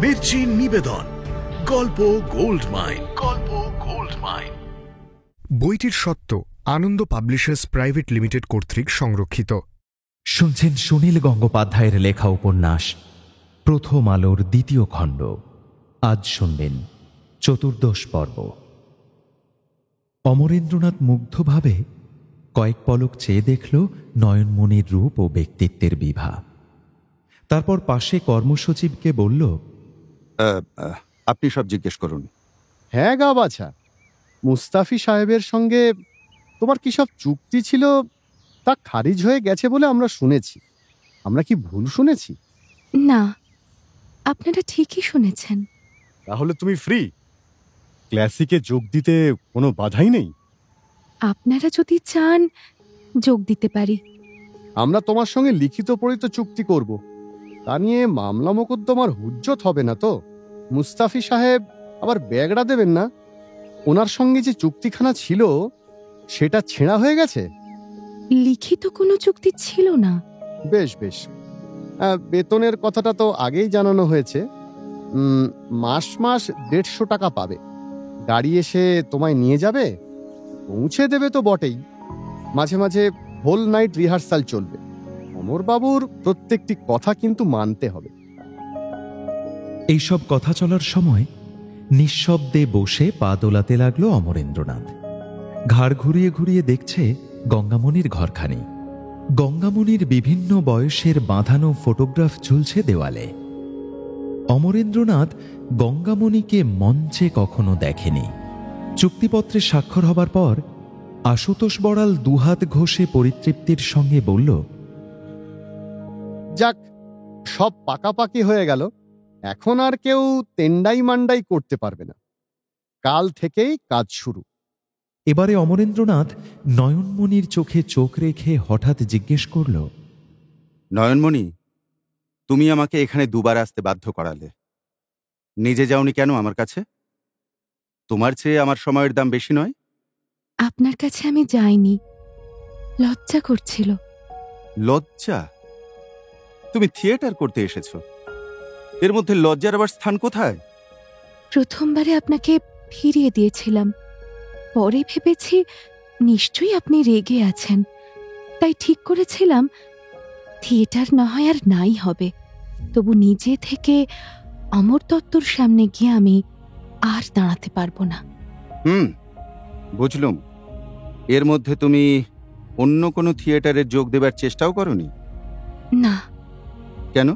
মির্চি নিবেদন গল্প gold mine. গল্প গোল্ড মাইন। বইটির সত্ত্ব আনন্দ পাবলিশার্স প্রাইভেট লিমিটেড কর্তৃক সংরক্ষিত। শুনছেন সুনীল গঙ্গোপাধ্যায়ের লেখা উপন্যাস প্রথম আলোর দ্বিতীয় খণ্ড। আজ শুনবেন 14 পর্ব। অমরেন্দ্রনাথ মুগ্ধভাবে কয়েক পলক চেয়ে দেখল নয়নমণির রূপ ও ব্যক্তিত্বের বিভা। তারপর পাশে কর্মসচিবকে বলল, আপনি সব জিজ্ঞেস করুন। হ্যাঁ গা বাছা, মুস্তাফি সাহেবের সঙ্গে তোমার কি সব চুক্তি ছিল তা খারিজ হয়ে গেছে বলে আমরা শুনেছি। আমরা কি ভুল শুনেছি? না, আপনারা ঠিকই শুনেছেন। তাহলে তুমি ফ্রি? ক্লাসিকে যোগ দিতে কোনো বাধাই নেই? আপনারা যদি চান যোগ দিতে পারি। আমরা তোমার সঙ্গে লিখিত পড়িত চুক্তি করব। তা নিয়ে মামলা মোকদ্দমার হুজ্জত হবে না তো? মুস্তাফি সাহেব আবার ব্যাগড়া দেবেন না? ওনার সঙ্গে যে চুক্তিখানা ছিল সেটা ছেঁড়া হয়ে গেছে। লিখিত কোনো চুক্তি ছিল না। বেশ বেশ, বেতনের কথাটা তো আগেই জানানো হয়েছে। মাস মাস 150 টাকা পাবে। গাড়ি এসে তোমায় নিয়ে যাবে, পৌঁছে দেবে তো বটেই, মাঝে মাঝে হোল নাইট রিহার্সাল চলবে। অমরবাবুর প্রত্যেকটি কথা কিন্তু মানতে হবে। এইসব কথা চলার সময় নিঃশব্দে বসে পা দোলাতে লাগল অমরেন্দ্রনাথ। ঘাড় ঘুরিয়ে ঘুরিয়ে দেখছে গঙ্গামণির ঘরখানি। গঙ্গামণির বিভিন্ন বয়সের বাঁধানো ফটোগ্রাফ ঝুলছে দেওয়ালে। অমরেন্দ্রনাথ গঙ্গামণিকে মঞ্চে কখনো দেখেনি। চুক্তিপত্রে স্বাক্ষর হবার পর আশুতোষ বড়াল দুহাত ঘষে পরিতৃপ্তির সঙ্গে বলল, যাক, সব পাকাপাকি হয়ে গেল। এখন আর কেউ তেন্ডাই মান্ডাই করতে পারবে না। কাল থেকেই কাজ শুরু। এবারে অমরেন্দ্রনাথ নয়নমণির চোখে চোখ রেখে হঠাৎ জিজ্ঞেস করল, নয়নমণি, তুমি আমাকে এখানে দুবার আসতে বাধ্য করালে। নিজে যাওনি কেন আমার কাছে? তোমার চেয়ে আমার সময়ের দাম বেশি নয়? আপনার কাছে আমি যাইনি, লজ্জা করছিল। লজ্জা? তুমি থিয়েটার করতে এসেছো, এর মধ্যে লজ্জার আবার স্থান কোথায়? প্রথমবারে আপনাকে ফিরিয়ে দিয়েছিলাম, পরে ভেবেছি নিশ্চয়ই আপনি রেগে আছেন, তাই ঠিক করেছিলাম থিয়েটার না হয় আর নাই হবে, তবু নিজে থেকে অমর দত্তর সামনে গিয়ে আমি আর দাঁড়াতে পারবো না। বুঝলুম। এর মধ্যে তুমি অন্য কোনো থিয়েটারে যোগ দেবার চেষ্টাও করনি? না। কেন?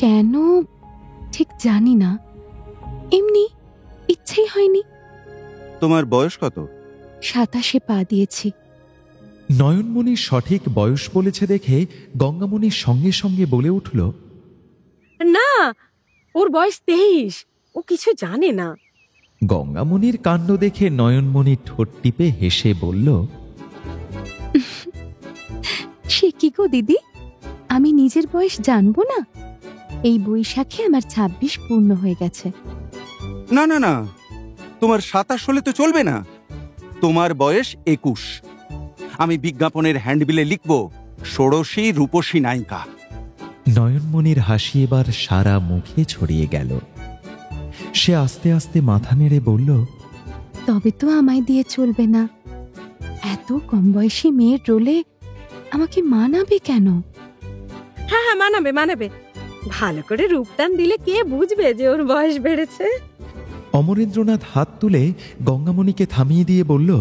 কেন ঠিক জানি না, এমনি ইচ্ছেই হয়নি। তোমার বয়স কত? 27 পা দিয়েছি। নয়নমণি সঠিক বয়স বলেছে দেখে গঙ্গামণির সঙ্গে সঙ্গে বলে উঠল, না, ওর বয়স 23, ও কিছু জানে না। গঙ্গামণির কাণ্ড দেখে নয়নমণি ঠোঁট টিপে হেসে বলল, সে কি গো দিদি, আমি নিজের বয়স জানবো না? এই বৈশাখে আমার 26 পূর্ণ হয়ে গেছে। না না না, তোমার 27 হলে তো চলবে না। তোমার বয়স 21। আমি বিজ্ঞাপনের হ্যান্ডবিলে লিখব, ষোড়শী রূপসী নায়িকা। নয়নমণির হাসি এবার সারা মুখে ছড়িয়ে গেল। সে আস্তে আস্তে মাথা নেড়ে বলল, তবে তো আমায় দিয়ে চলবে না। এত কম বয়সী মেয়ের রোলে আমাকে মানাবে কেন? হ্যাঁ হ্যাঁ, মানাবে মানাবে। ভালো করে রূপদান দিলে কে বুঝবে যে ওর বয়স বেড়েছে? অমরেন্দ্রনাথ হাত তুলে গঙ্গামণিকে থামিয়ে দিয়ে বলল,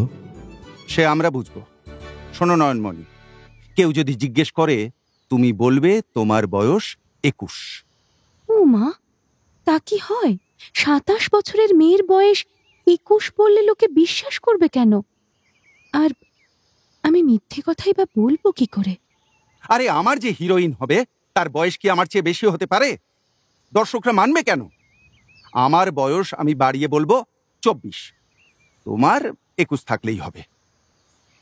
সে আমরা বুঝব। শোনো নয়নমণি, কেউ যদি জিজ্ঞেস করে তুমি বলবে তোমার বয়স 21। ও মা, তা কি হয়? 27 বছরের মেয়ের বয়স 21 বললে লোকে বিশ্বাস করবে কেন? আর আমি মিথ্যে কথাই বা বলবো কি করে? আরে, আমার যে হিরোইন হবে তার বয়স কি আমার চেয়ে বেশি হতে পারে? দর্শকরা মানবে কেন? আমার বয়স আমি বাড়িয়ে বলবো 24। তোমার 21 থাকলেই হবে।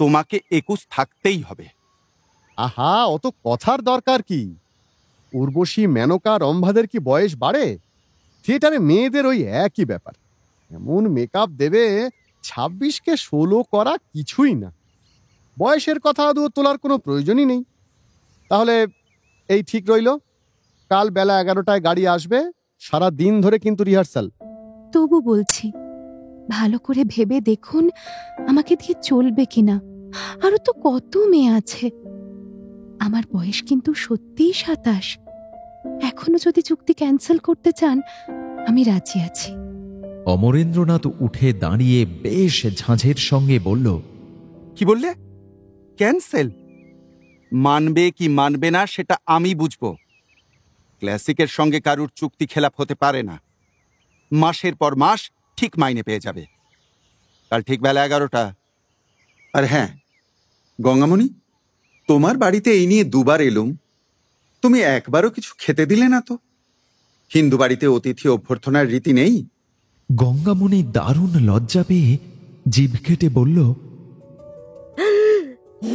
তোমাকে 21 থাকতেই হবে। আহা, অত কথার দরকার কি? উর্বশী, মেনকা, রম্ভাদের কি বয়স বাড়ে? থিয়েটারে মেয়েদের ওই একই ব্যাপার। এমন মেকআপ দেবে 26কে 16 করা কিছুই না। বয়সের কথা আদৌ তোলার কোনো প্রয়োজনই নেই। তাহলে এই ঠিক রইল, কাল বেলা 11টায় গাড়ি আসবে, সারা দিন ধরে কিন্তু রিহার্সাল। তবু বলছি, ভালো করে ভেবে দেখুন আমাকে দিয়ে চলবে কিনা। আরো তো কত মেয়ে আছে। আমার বয়স কিন্তু সত্যিই 27। এখনো যদি চুক্তি ক্যান্সেল করতে চান, আমি রাজি আছি। অমরেন্দ্রনাথ উঠে দাঁড়িয়ে বেশ ঝাঁঝের সঙ্গে বলল, কি বললে? ক্যান্সেল? মানবে কি মানবে না সেটা আমি বুঝবো। ক্লাসিকের সঙ্গে কারুর চুক্তি খেলাপ হতে পারে না। মাসের পর মাস ঠিক মাইনে পেয়ে যাবে। কাল ঠিক বেলা 11টা। আর হ্যাঁ গঙ্গামণি, তোমার বাড়িতে এই নিয়ে 2 বার এলুম, তুমি একবারও কিছু খেতে দিলে না তো। হিন্দু বাড়িতে অতিথি অভ্যর্থনার রীতি নেই? গঙ্গামণি দারুণ লজ্জা পেয়ে জিভ কেটে বলল,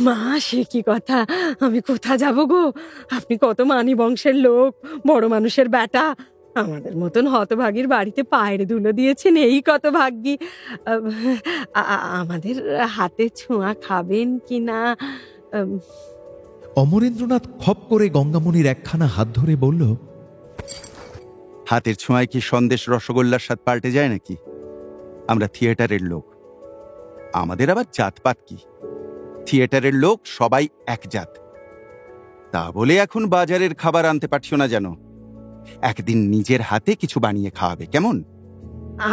মা, সে কি কথা! আমি কোথা যাব গো? আপনি কত মানি বংশের লোক, বড় মানুষের বেটা। আমাদের মতন হতভাগীর বাড়িতে পায়ের ধুলো দিয়েছেন, এই কত ভাগ্যি। আমাদের হাতে ছোঁয়া খাবেন কি না? অমরেন্দ্রনাথ খপ করে গঙ্গামণির একখানা হাত ধরে বলল, হাতের ছোঁয়ায় কি সন্দেশ রসগোল্লার স্বাদ পাল্টে যায় নাকি? আমরা থিয়েটারের লোক, আমাদের আবার জাতপাত কি? থিয়েটারের লোক সবাই এক জাত। তা বলে এখন বাজারের খাবার আনতে পারছো না যেন। একদিন নিজের হাতে কিছু বানিয়ে খাওয়াবে, কেমন?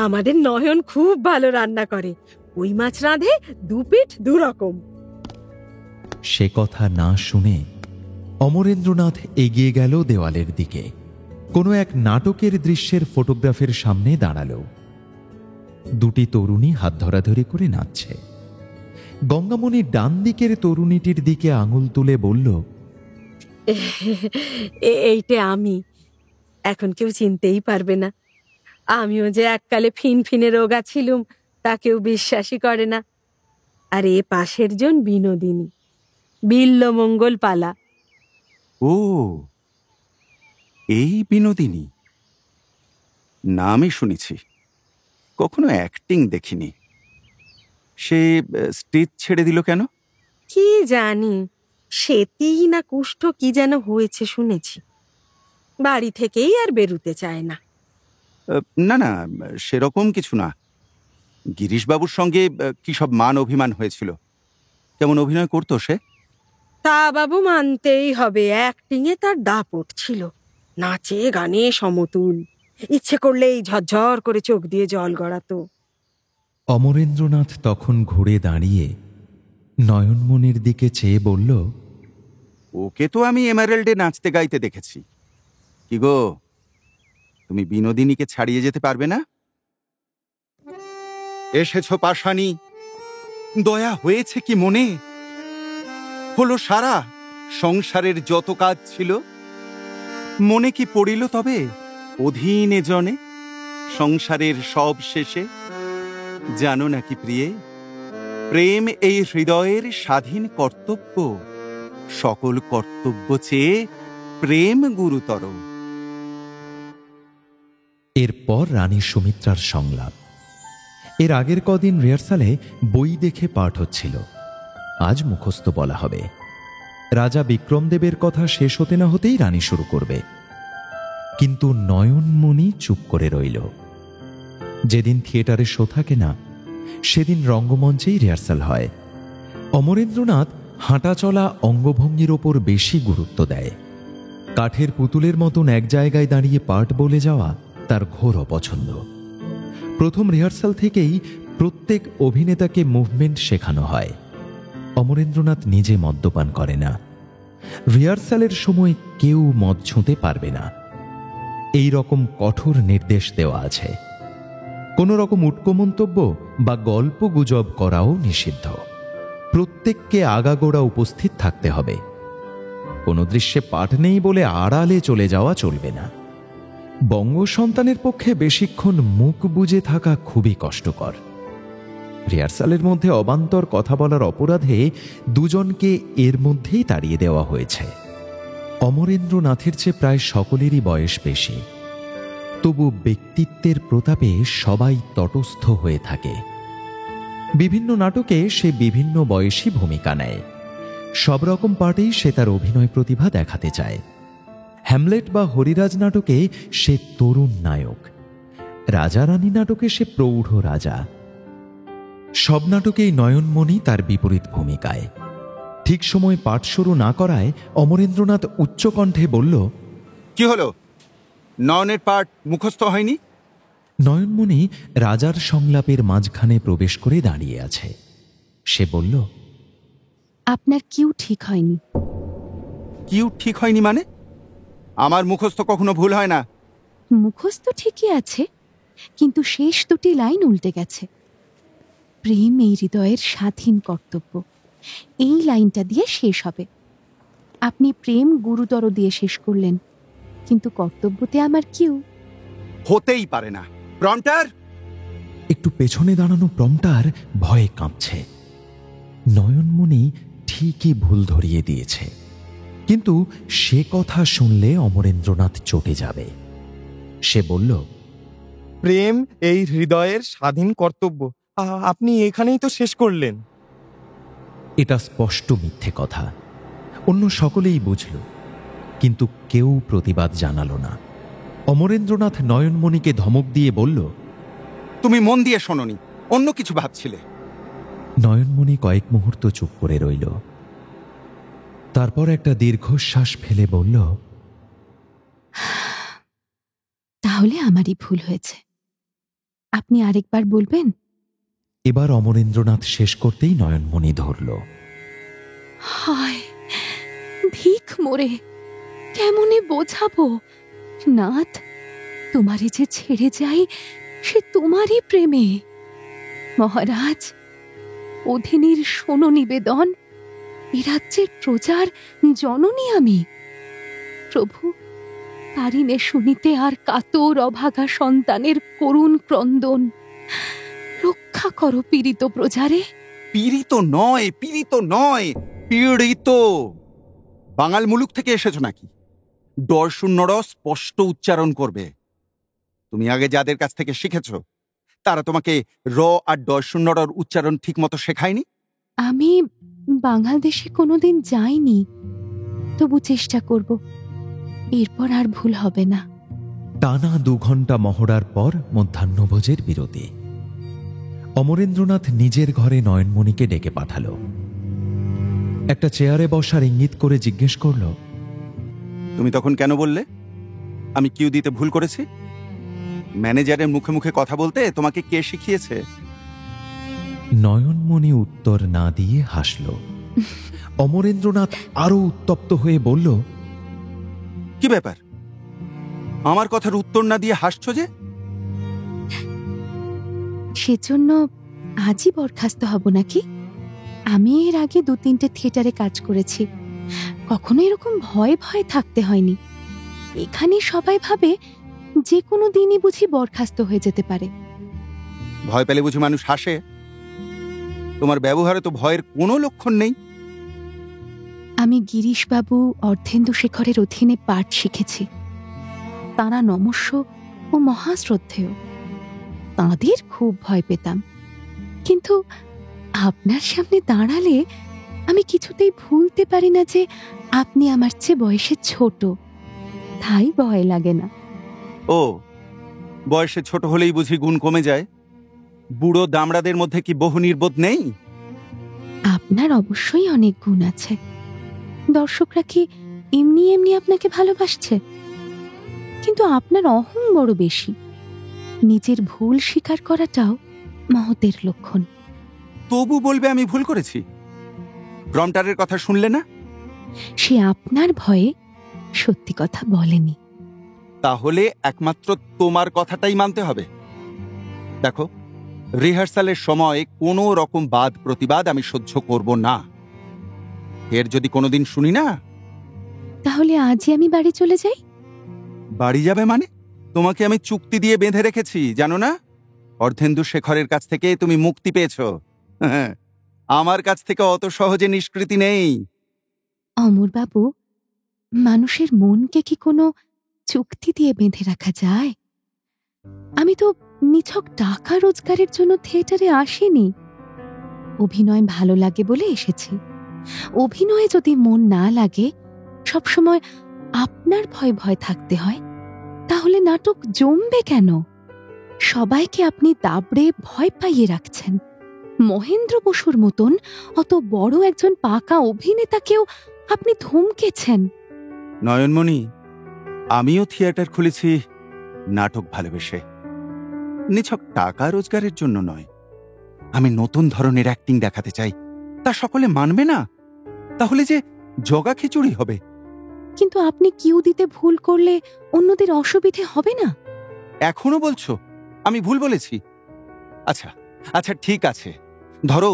আমাদের নয়ন খুব ভালো রান্না করে, ওই মাছ রাঁধে 2 পিঠ 2 রকম। সে কথা না শুনে অমরেন্দ্রনাথ এগিয়ে গেল দেওয়ালের দিকে। কোনো এক নাটকের দৃশ্যের ফটোগ্রাফের সামনে দাঁড়াল। 2টি তরুণী হাত ধরাধরি করে নাচছে। গঙ্গামণি ডান দিকের তরুণীটির দিকে আঙুল তুলে বলল, এইটা আমি। এখন কেউ চিনতেই পারবে না। আমিও যে এককালে ফিনফিনে রোগা ছিলুম, তা কেউ বিশ্বাসই করে না। আর এ পাশের জন বিনোদিনী, বিল্লমঙ্গল পালা। ও, এই বিনোদিনী নামই শুনেছি, কখনো অ্যাক্টিং দেখিনি। সে স্টেজ ছেড়ে দিল কেন? কি জানি, সেতেই না কুষ্ঠ কি যেন হয়েছে শুনেছি। বাড়ি থেকেই আর বেরুতে চায় না। না না, সেরকম কিছু না। গিরিশবাবুর সঙ্গে কি সব মান অভিমান হয়েছিল। কেমন অভিনয় করতো সে? তা বাবু মানতেই হবে, অ্যাক্টিংয়ে তার দাপট ছিল। নাচে গানে সমতুল, ইচ্ছে করলেই ঝরঝর করে চোখ দিয়ে জল গড়াতো। অমরেন্দ্রনাথ তখন ঘুরে দাঁড়িয়ে নয়নমণির দিকে চেয়ে বলল, ওকে তো আমি এমারেল্ডে নাচতে গাইতে দেখেছি। কি গো, তুমি বিনোদিনীকে ছাড়িয়ে যেতে পারবে না? এসেছো পাশানি, দয়া হয়েছে কি মনে? হলো সারা সংসারের যত কাজ ছিল, মনে কি পড়িল তবে অধীনে জনে সংসারের সব শেষে? জানো নাকি প্রিয়ে, প্রেম এই হৃদয়ের স্বাধীন কর্তব্য। সকল কর্তব্য চেয়ে প্রেম গুরুতর। এরপর রানী সুমিত্রার সংলাপ। এর আগের কদিন রিহার্সালে বই দেখে পাঠ হচ্ছিল, আজ মুখস্থ বলা হবে। রাজা বিক্রমদেবের কথা শেষ হতে না হতেই রানী শুরু করবে। কিন্তু নয়নমণি চুপ করে রইল। যেদিন থিয়েটারে শো থাকে না, সেদিন রঙ্গমঞ্চেই রিহার্সাল হয়। অমরেন্দ্রনাথ হাঁটা চলা অঙ্গভঙ্গির ওপর বেশি গুরুত্ব দেয়। কাঠের পুতুলের মতন এক জায়গায় দাঁড়িয়ে পাঠ বলে যাওয়া তার ঘোর অপছন্দ। প্রথম রিহার্সাল থেকেই প্রত্যেক অভিনেতাকে মুভমেন্ট শেখানো হয়। অমরেন্দ্রনাথ নিজে মদ্যপান করে না। রিহার্সালের সময় কেউ মদ ছুঁতে পারবে না, এই রকম কঠোর নির্দেশ দেওয়া আছে। কোনো রকম উটকো মন্তব্য বা গল্প গুজব করাও নিষিদ্ধ। প্রত্যেককে আগাগোড়া উপস্থিত থাকতে হবে। কোনো দৃশ্যে পাঠ নেই বলে আড়ালে চলে যাওয়া চলবে না। বঙ্গ সন্তানের পক্ষে বেশিক্ষণ মুখ বুজে থাকা খুবই কষ্টকর। রিহার্সালের মধ্যে অবান্তর কথা বলার অপরাধে 2 জনকে এর মধ্যেই তাড়িয়ে দেওয়া হয়েছে। অমরেন্দ্রনাথের চেয়ে প্রায় সকলেরই বয়স বেশি, তবু ব্যক্তিত্বের প্রতাপে সবাই তটস্থ হয়ে থাকে। বিভিন্ন নাটকে সে বিভিন্ন বয়সী ভূমিকা নেয়। সব রকম পার্টেই সে তার অভিনয় প্রতিভা দেখাতে চায়। হ্যামলেট বা হরিরাজ নাটকে সে তরুণ নায়ক, রাজা রানী নাটকে সে প্রৌঢ় রাজা। সব নাটকেই নয়নমণি তার বিপরীত ভূমিকায়। ঠিক সময় পাঠ শুরু না করায় অমরেন্দ্রনাথ উচ্চকণ্ঠে বলল, কি হলো, নয়নের পাঠ মুখস্থ হয়নি? নয়নমণি রাজার সংলাপের মাঝখানে প্রবেশ করে দাঁড়িয়ে আছে। সে বলল, আপনার কিউ ঠিক হয়নি। কিউ ঠিক হয়নি মানে? আমার মুখস্থ কখনো ভুল হয় না। মুখস্থ ঠিকই আছে, কিন্তু শেষ দুটি লাইন উল্টে গেছে। প্রেম এই হৃদয়ের স্বাধীন কর্তব্য, এই লাইনটা দিয়ে শেষ হবে। আপনি প্রেম গুরুতর দিয়ে শেষ করলেন, কিন্তু কর্তব্যতে আমার কিউ। হতেই পারে না। প্রম্পটার! একটু পেছনে দাঁড়ানো প্রম্পটার ভয়ে কাঁপছে। নয়নমণি ঠিকই ভুল ধরিয়ে দিয়েছে, কিন্তু সে কথা শুনলে অমরেন্দ্রনাথ চটে যাবে। সে বলল, প্রেম এই হৃদয়ের স্বাধীন কর্তব্য আপনি এখানেই তো শেষ করলেন। এটা স্পষ্ট মিথ্যে কথা। অন্য সকলেই বুঝল, কিন্তু কেউ প্রতিবাদ জানালো না। অমরেন্দ্রনাথ নয়নমণিকে ধমক দিয়ে বলল, তুমি মন দিয়ে শোনোনি, অন্য কিছু ভাবছিলে। নয়নমণি কয়েক মুহূর্ত চুপ করে রইল। তারপর একটা দীর্ঘশ্বাস ফেলে বলল, তাহলে আমারই ভুল হয়েছে। আপনি আরেকবার বলবেন? এবার অমরেন্দ্রনাথ শেষ করতেই নয়নমণি ধরল। হায়, ভিক মোরে, কেমনে বোঝাবো? নাথ, তোমারে যে ছেড়ে যাই সে তোমারই প্রেমে। মহারাজ, অধীনের শোনো নিবেদন, এ রাজ্যের প্রজার জননী আমি। প্রভু, পারিনে শুনিতে আর কাতর অভাগা সন্তানের করুণ ক্রন্দন। রক্ষা করো পীড়িত প্রজারে। পীড়িত নয়, পীড়িত নয়, পীড়িত। বাঙাল মুলুক থেকে এসেছো নাকি? ডরশূন্যর স্পষ্ট উচ্চারণ করবে। তুমি আগে যাদের কাছ থেকে শিখেছ, তারা তোমাকে র আর ডরশূন্যর উচ্চারণ ঠিক মতো শেখায়নি? আমি বাংলাদেশে কোনোদিন যাইনি, তবু চেষ্টা করব। এরপর আর ভুল হবে না। টানা 2 ঘন্টা মহড়ার পর মধ্যাহ্নভোজের বিরতি। অমরেন্দ্রনাথ নিজের ঘরে নয়নমণিকে ডেকে পাঠাল। একটা চেয়ারে বসার ইঙ্গিত করে জিজ্ঞেস করল, তুমি তখন কেন বললে আমি কিউ দিতে ভুল করেছি? ম্যানেজারের মুখে মুখে কথা বলতে তোমাকে কে শিখিয়েছে? নয়নমণি উত্তর না দিয়ে হাসল। অমরেন্দ্রনাথ আরো উত্তপ্ত হয়ে বলল, কি ব্যাপার, আমার কথার উত্তর না দিয়ে হাসছো যে? সেজন্য আজই বরখাস্ত হব নাকি? আমি এর আগে 2-3টে থিয়েটারে কাজ করেছি, কখনো এরকম ভয়ে ভয়ে থাকতে হয়নি। এখানে সবাই ভাবে যে কোনো দিনই বুঝি বরখাস্ত হয়ে যেতে পারে। ভয় পেলে বুঝি মানুষ হাসে? তোমার ব্যবহারে তো ভয়ের কোনো লক্ষণ নেই। আমি গিরিশবাবু, অর্ধেন্দু শেখরের অধীনে পাঠ শিখেছি। তাঁরা নমস্য ও মহাশ্রদ্ধেয়। তাঁদের খুব ভয় পেতাম, কিন্তু আপনার সামনে দাঁড়ালে আমি কিছুতেই ভুলতে পারি না যে আপনি আমার চেয়ে বয়সে ছোট, তাই ভয় লাগে না। ও, বয়সে ছোট হলেই বুঝি গুণ কমে যায়? বুড়ো দামড়াদের মধ্যে কি বহু নির্বোধ নেই? আপনার অবশ্যই অনেক গুণ আছে। দর্শকরা কি এমনি এমনি আপনাকে ভালোবাসছে? কিন্তু আপনার অহং বড় বেশি। নিজের ভুল স্বীকার করাটাও মহতের লক্ষণ। তবু বলবে আমি ভুল করেছি? প্রম্পটারের কথা শুনলে না? সে আপনার ভয়ে সত্যি কথা বলেনি। তাহলে একমাত্র তোমার কথাটাই মানতে হবে। দেখো, রিহার্সালের সময় কোনো রকম বাদ প্রতিবাদ আমি সহ্য করব না। এর যদি কোনোদিন শুনি না, তাহলে আজই আমি বাড়ি চলে যাই। বাড়ি যাবে মানে? তোমাকে আমি চুক্তি দিয়ে বেঁধে রেখেছি, জানো না? অর্ধেন্দু শেখরের কাছ থেকে তুমি মুক্তি পেয়েছ। আমার কাছ থেকে অত সহজে নিষ্কৃতি নেই। অমরবাবু, মানুষের মনকে কি কোনো চুক্তি দিয়ে বেঁধে রাখা যায়? আমি তো নিছক টাকা রোজগারের জন্য থিয়েটারে আসিনি। অভিনয় ভালো লাগে বলে এসেছি। অভিনয়ে যদি মন না লাগে, সবসময় আপনার ভয় ভয় থাকতে হয়, তাহলে নাটক জমবে কেন? সবাইকে আপনি দাবড়ে ভয় পাইয়ে রাখছেন। মহেন্দ্র বসুর মতন অত বড় একজন পাকা অভিনেতাকেও আপনি ধমকেছেন। নয়নমণি, আমিও থিয়েটার খুলেছি নাটক ভালোবেসে, নিছক টাকা রোজগারের জন্য নয়। আমি নতুন ধরনের অ্যাক্টিং দেখাতে চাই, তা সকলে মানবে না, তাহলে যে জগা খিচুড়ি হবে। কিন্তু আপনি কিউ দিতে ভুল করলে অন্যদের অসুবিধে হবে না? এখনো বলছো আমি ভুল বলেছি? আচ্ছা আচ্ছা, ঠিক আছে, ধরো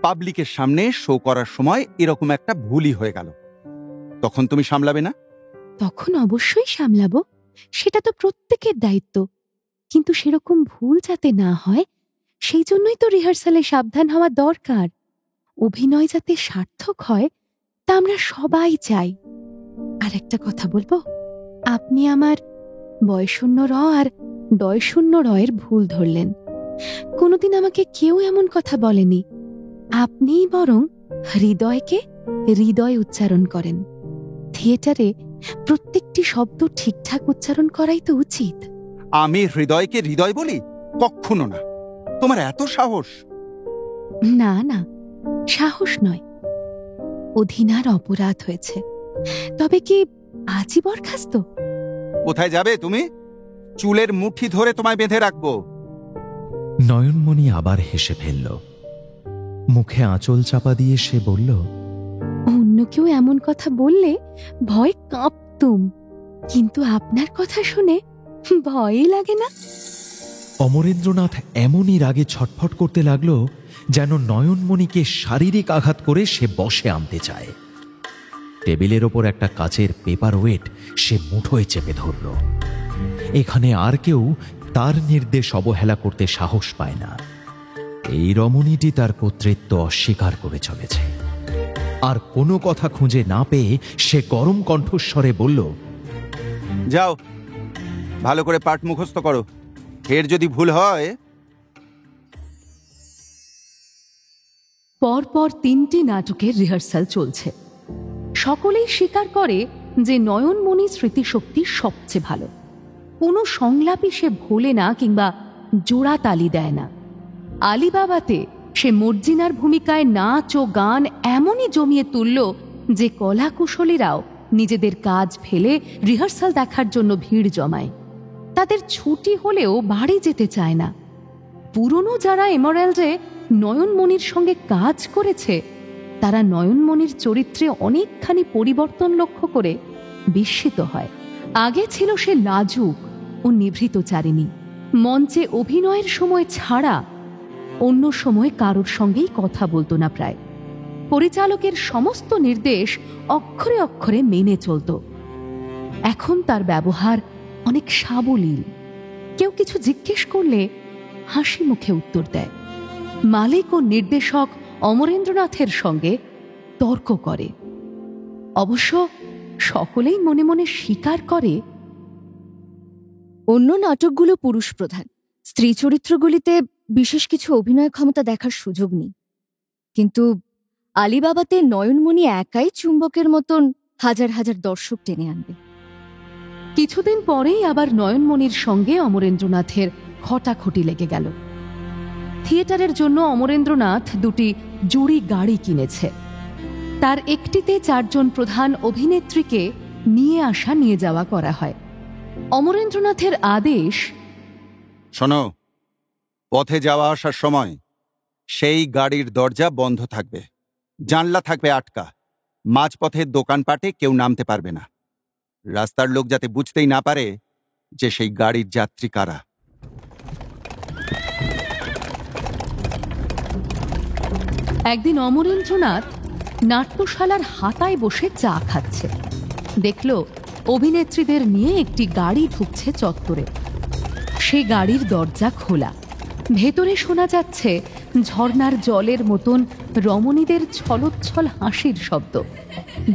পাবলিকের সামনে শো করার সময় এরকম একটা ভুলই হয়ে গেল, তখন তুমি সামলাবে না? তখন অবশ্যই সামলাবো, সেটা তো প্রত্যেকের দায়িত্ব। কিন্তু সেরকম ভুল যাতে না হয় সেই জন্যই তো রিহার্সালে সাবধান হওয়া দরকার। অভিনয় যাতে সার্থক হয় তা আমরা সবাই চাই। আর একটা কথা বলবো, আপনি আমার বয়শূন্য র আর ডয়শূন্য রয়ের ভুল ধরলেন। কোনোদিন আমাকে কেউ এমন কথা বলেনি। আপনিই বরং হৃদয়কে হৃদয় উচ্চারণ করেন। থিয়েটারে প্রত্যেকটি শব্দ ঠিকঠাক উচ্চারণ করাই তো উচিত। আমি হৃদয়কে হৃদয় বলি? কখনো না। তোমার এত সাহস? না না, সাহস নয়, অধিনার অপরাধ হয়েছে। তবে কি আজই বরখাস্ত? কোথায় যাবে তুমি? চুলের মুঠি ধরে তোমায় বেঁধে রাখবো। নয়নমণি আবার হেসে ফেলল। মুখে আঁচল চাপা দিয়ে সে বলল, অন্য কেউ এমন কথা বললে ভয় কাঁপতুম, কিন্তু আপনার কথা শুনে ভয়ই লাগে না। অমরেন্দ্রনাথ এমনই রাগে ছটফট করতে লাগল যেন নয়নমণিকে শারীরিক আঘাত করে সে বশে আনতে চায়। টেবিলের ওপর একটা কাচের পেপার ওয়েট সে মুঠোয় চেপে ধরল। এখানে আর কেউ তার নির্দেশ অবহেলা করতে সাহস পায় না। এই রমণীটি তার কর্তৃত্ব অস্বীকার করে চলেছে। আর কোনো কথা খুঁজে না পেয়ে সে গরম কণ্ঠস্বরে বলল, যাও, ভালো করে পাঠ মুখস্থ করো, এর যদি ভুল হয়। পরপর 3টি নাটকের রিহার্সাল চলছে। সকলেই স্বীকার করে যে নয়নমণি স্মৃতিশক্তি সবচেয়ে ভালো। কোনো সংলাপই সে ভোলে না কিংবা জোড়া তালি দেয় না। আলিবাবাতে সে মর্জিনার ভূমিকায় নাচ ও গান এমনই জমিয়ে তুলল যে কলাকুশলীরাও নিজেদের কাজ ফেলে রিহার্সাল দেখার জন্য ভিড় জমায়। তাদের ছুটি হলেও বাড়ি যেতে চায় না। পুরনো যারা এমারেল্ডে নয়নমণির সঙ্গে কাজ করেছে তারা নয়নমণির চরিত্রে অনেকখানি পরিবর্তন লক্ষ্য করে বিস্মিত হয়। আগে ছিল সে লাজুক ও নিভৃতচারিণী। মঞ্চে অভিনয়ের সময় ছাড়া অন্য সময় কারোর সঙ্গেই কথা বলতো না প্রায়। পরিচালকের সমস্ত নির্দেশ অক্ষরে অক্ষরে মেনে চলত। এখন তার ব্যবহার অনেক সাবলীল। কেউ কিছু জিজ্ঞেস করলে হাসি মুখে উত্তর দেয়। মালিক ও নির্দেশক অমরেন্দ্রনাথের সঙ্গে তর্ক করে। অবশ্য সকলেই মনে মনে স্বীকার করে অন্য নাটকগুলো পুরুষ প্রধান, স্ত্রী চরিত্রগুলিতে বিশেষ কিছু অভিনয় ক্ষমতা দেখার সুযোগ নেই। কিন্তু আলিবাবাতে নয়নমণি একাই চুম্বকের মতন হাজার হাজার দর্শক টেনে আনবে। কিছুদিন পরেই আবার নয়নমণির সঙ্গে অমরেন্দ্রনাথের খটাখটি লেগে গেল। থিয়েটারের জন্য অমরেন্দ্রনাথ 2টি জুড়ি গাড়ি কিনেছে। তার একটিতে 4 জন প্রধান অভিনেত্রীকে নিয়ে আসা নিয়ে যাওয়া করা হয়। অমরেন্দ্রনাথের আদেশ, শোনো, পথে যাওয়া আসার সময় সেই গাড়ির দরজা বন্ধ থাকবে, জানলা থাকবে আটকা, মাঝপথের দোকানপাটে কেউ নামতে পারবে না। রাস্তার লোক যাতে বুঝতেই না পারে যে সেই গাড়ির যাত্রী কারা। একদিন অমরেন্দ্রনাথ নাট্যশালার হাতায় বসে চা খাচ্ছে। দেখল অভিনেত্রীদের নিয়ে একটি গাড়ি ঢুকছে চত্বরে। সে গাড়ির দরজা খোলা। ভেতরে শোনা যাচ্ছে ঝর্ণার জলের মতন রমণীদের ছলোচ্ছল হাসির শব্দ।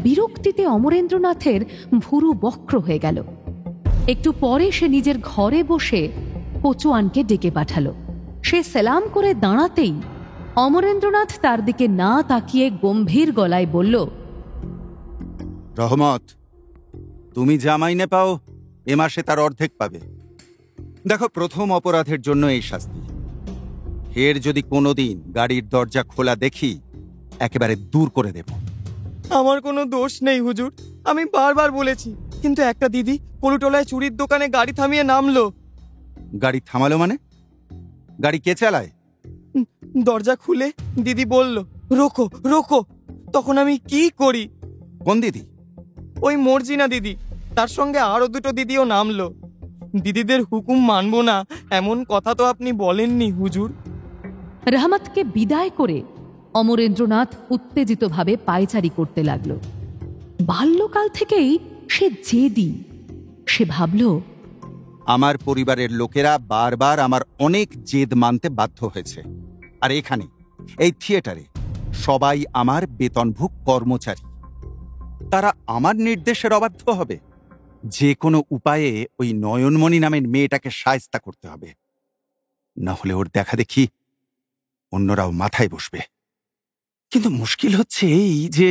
বিরক্তিতে অমরেন্দ্রনাথের ভুরু বক্র হয়ে গেল। একটু পরে সে নিজের ঘরে বসে কোচোয়ানকে ডেকে পাঠালো। সে সালাম করে দাঁড়াতেই অমরেন্দ্রনাথ তার দিকে না তাকিয়ে গম্ভীর গলায় বলল, রহমত, তুমি যা মাইনে পাও এ মাসে তার অর্ধেক পাবে। দেখো, প্রথম অপরাধের জন্য এই শাস্তি। এর যদি কোনোদিন গাড়ির দরজা খোলা দেখি, একেবারে দূর করে দেব। আমার কোনো দোষ নেই হুজুর, আমি বারবার বলেছি, কিন্তু একটা দিদি পলুটোলায় চুরির দোকানে গাড়ি থামিয়ে নামলো। গাড়ি থামালো মানে? গাড়ি কে চালায়? দরজা খুলে দিদি বলল, রোকো রোকো। তখন আমি কি করি? কোন দিদি? ওই মর্জিনা দিদি, তার সঙ্গে আরো দুটো দিদিও নামলো। দিদিদের হুকুম মানবো না এমন কথা তো আপনি বলেননি হুজুর। রহমতকে বিদায় করে অমরেন্দ্রনাথ উত্তেজিতভাবে পায়চারি করতে লাগল। বাল্যকাল থেকেই সে জেদি। সে ভাবল, আমার পরিবারের লোকেরা বারবার আমার অনেক জেদ মানতে বাধ্য হয়েছে, আর এখানে এই থিয়েটারে সবাই আমার বেতনভুক কর্মচারী। তারা আমার নির্দেশের অবাধ্য হবে? যে কোনো উপায়ে ওই নয়নমণি নামের মেয়েটাকে শায়েস্তা করতে হবে, না হলে ওর দেখা দেখি অন্যরাও মাথায় বসবে। কিন্তু মুশকিল হচ্ছে এই যে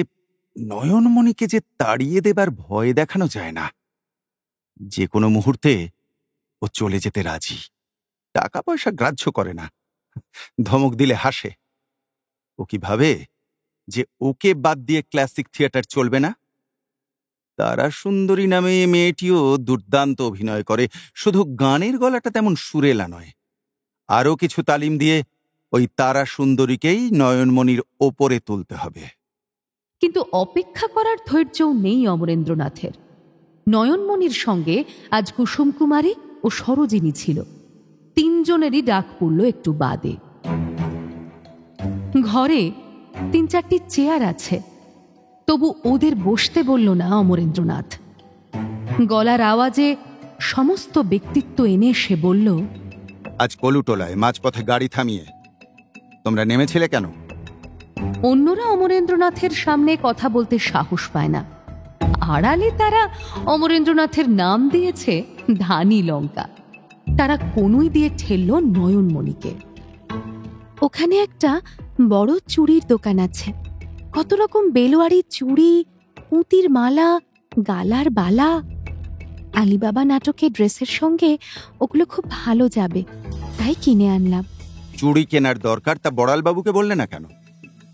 নয়নমণিকে যে তাড়িয়ে দেবার ভয় দেখানো যায় না। যে কোনো মুহূর্তে ও চলে যেতে রাজি, টাকা পয়সা গ্রাহ্য করে না, ধমক দিলে হাসে। ও কি ভাবে যে ওকে বাদ দিয়ে ক্লাসিক থিয়েটার চলবে না? তারা সুন্দরী নামে মেয়েটিও দুর্দান্ত অভিনয় করে, শুধু গানের গলাটা তেমন সুরেলা নয়। আরও কিছু তালিম দিয়ে ওই তারা সুন্দরীকেই নয়নমণির ওপরে তুলতে হবে। কিন্তু অপেক্ষা করার ধৈর্যও নেই অমরেন্দ্রনাথের। নয়নমণির সঙ্গে আজ কুসুম কুমারী ও সরোজিনী ছিল। তিনজনেরই ডাক পড়ল একটু বাদে। ঘরে ৩-৪টি চেয়ার আছে, তবু ওদের বসতে বলল না অমরেন্দ্রনাথ। গলার আওয়াজে সমস্ত ব্যক্তিত্ব এনে সে বলল, আজ কলুটোলায় মাঝপথে গাড়ি থামিয়ে তোমরা নেমেছিলে কেন? অন্যরা অমরেন্দ্রনাথের সামনে কথা বলতে সাহস পায় না। আড়ালে তারা অমরেন্দ্রনাথের নাম দিয়েছে ধানি লঙ্কা। তারা কনুই দিয়ে ঠেলল নয়নমণিকে। ওখানে একটা বড় চুড়ির দোকান আছে, কত রকম বেলোয়ারি চুড়ি, পুঁতির মালা, গালার বালা। আলিবাবা নাটকের ড্রেসের সঙ্গে ওগুলো খুব ভালো যাবে, তাই কিনে আনলাম। চুড়ি কেনার দরকার তা বড়ালবাবুকে বললে না কেন?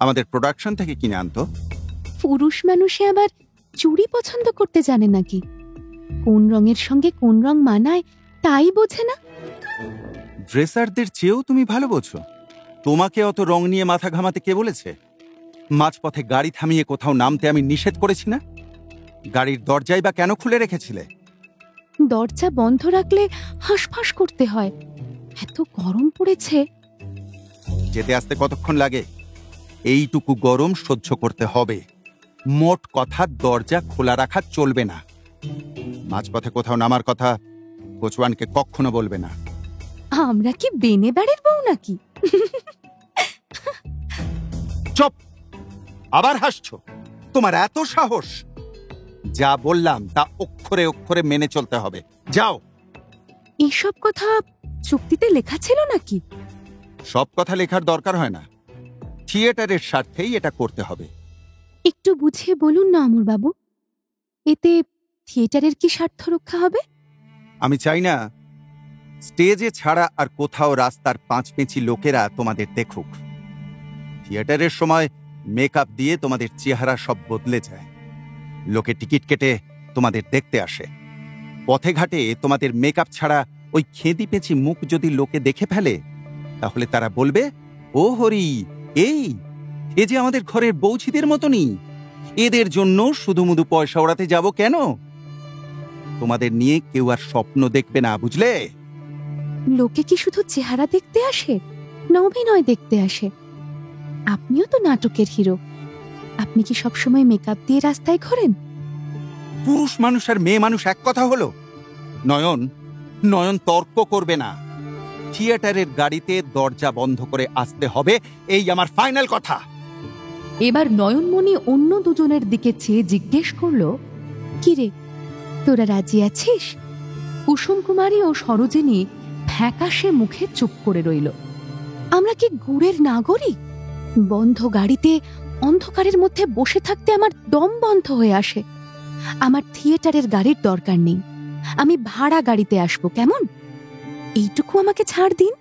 আমাদের প্রোডাকশন থেকে কিনে আনতো। পুরুষ মানুষে আবার চুড়ি পছন্দ করতে জানে নাকি? কোন রঙের সঙ্গে কোন রং মানায় তাই বোঝে না। ড্রেসারদের চেয়েও তুমি ভালো বোঝো। তোমাকে অত রং নিয়ে মাথা ঘামাতে কে বলেছে? মাঝপথে গাড়ি থামিয়ে কোথাও নামতে আমি নিষেধ করেছি না? গাড়ির দরজাই বা কেন খুলে রেখেছিলে? দরজা বন্ধ রাখলে হাঁসফাঁস করতে হয়, এত গরম পড়েছে। যেতে আসতে কতক্ষণ লাগে? এইটুকু গরম সহ্য করতে হবে। মোট কথা, দরজা খোলা রাখা চলবে না। মাঝপথে কোথাও নামার কথা কোচওয়ানকে কখনো বলবে না। আমরা কি বেনে বাড়ির বউ নাকি? চুপ! আবার হাসছো? তোমার এত সাহস! যা বললাম তা অক্ষরে অক্ষরে মেনে চলতে হবে। যাও। এইসব কথা চুক্তিতে লেখা ছিল নাকি? সব কথা লেখার দরকার হয় না, থিয়েটারের স্বার্থেই এটা করতে হবে। একটু বুঝিয়ে বলুন না অমরবাবু, এতে থিয়েটারের কি স্বার্থ রক্ষা হবে? আমি চাই না স্টেজে ছাড়া আর কোথাও রাস্তার পাঁচপেঁচি লোকেরা তোমাদের দেখুক। থিয়েটারের সময় মেকআপ দিয়ে তোমাদের চেহারা সব বদলে যায়। লোকে টিকিট কেটে তোমাদের দেখতে আসে। পথে ঘাটে তোমাদের মেকআপ ছাড়া ওই খেদি পেঁচি মুখ যদি লোকে দেখে ফেলে, তাহলে তারা বলবে, ও হরি, এ যে আমাদের ঘরের বৌছিদের মতনই, এদের জন্য শুধুমুধু পয়সা ওড়াতে যাব কেন? তোমাদের নিয়ে কেউ আর স্বপ্ন দেখবে না, বুঝলে? লোকে কি শুধু চেহারা দেখতে আসে না অভিনয় দেখতে আসে? আপনিও তো নাটকের হিরো, আপনি কি সবসময় মেকআপ দিয়ে রাস্তায় ঘোরেন? পুরুষ মানুষ আর মেয়ে মানুষ এক কথা হলো? নয়ন তর্ক করবে না। থিয়েটারের গাড়িতে দরজা বন্ধ করে আসতে হবে, এই আমার ফাইনাল কথা। এবার নয়নমণি অন্য দুজনের দিকে চেয়ে জিজ্ঞেস করল, কিরে, তোরা রাজি আছিস? কুসুম কুমারী ও সরোজিনী ফ্যাকাশে মুখে চুপ করে রইল। আমরা কি গুড়ের নাগরিক? বন্ধ গাড়িতে অন্ধকারের মধ্যে বসে থাকতে আমার দম বন্ধ হয়ে আসে। আমার থিয়েটারের গাড়ির দরকার নেই, আমি ভাড়া গাড়িতে আসবো, কেমন? এইটুকু আমাকে ছাড় দিন।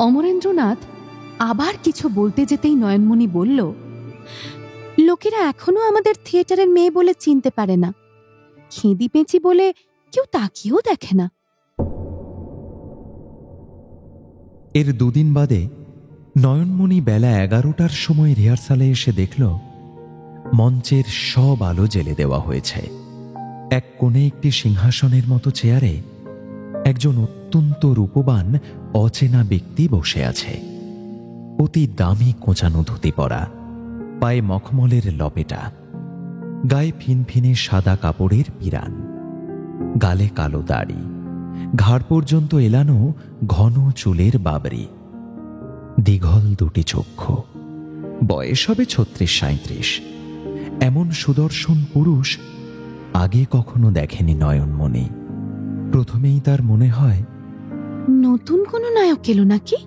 অমরেন্দ্রনাথ আবার কিছু বলতে যেতেই নয়নমণি বলল, লোকেরা এখনো আমাদের থিয়েটারের মেয়ে বলে চিনতে পারে না, খেঁদি পেঁচি বলে কেউ তাকিয়েও দেখে না। এর দুদিন বাদে নয়নমণি বেলা 11টার সময় রিহার্সালে এসে দেখল মঞ্চের সব আলো জ্বেলে দেওয়া হয়েছে। এক কোণে একটি সিংহাসনের মতো চেয়ারে একজন অত্যন্ত রূপবান অচেনা ব্যক্তি বসে আছে। অতি দামি কোঁচানো ধুতি পরা, পায়ে মখমলের লপেটা, গায়ে ফিনফিনে সাদা কাপড়ের পিরান, গালে কালো দাড়ি, ঘাড় পর্যন্ত এলানো ঘন চুলের বাবরি, দীঘল দুটি চক্ষু, বয়স হবে 36-37। এমন সুদর্শন পুরুষ আগে কখনো দেখেনি নয়নমণি। প্রথমেই তার মনে হয় নতুন কোনো নায়ক এলো নাকি?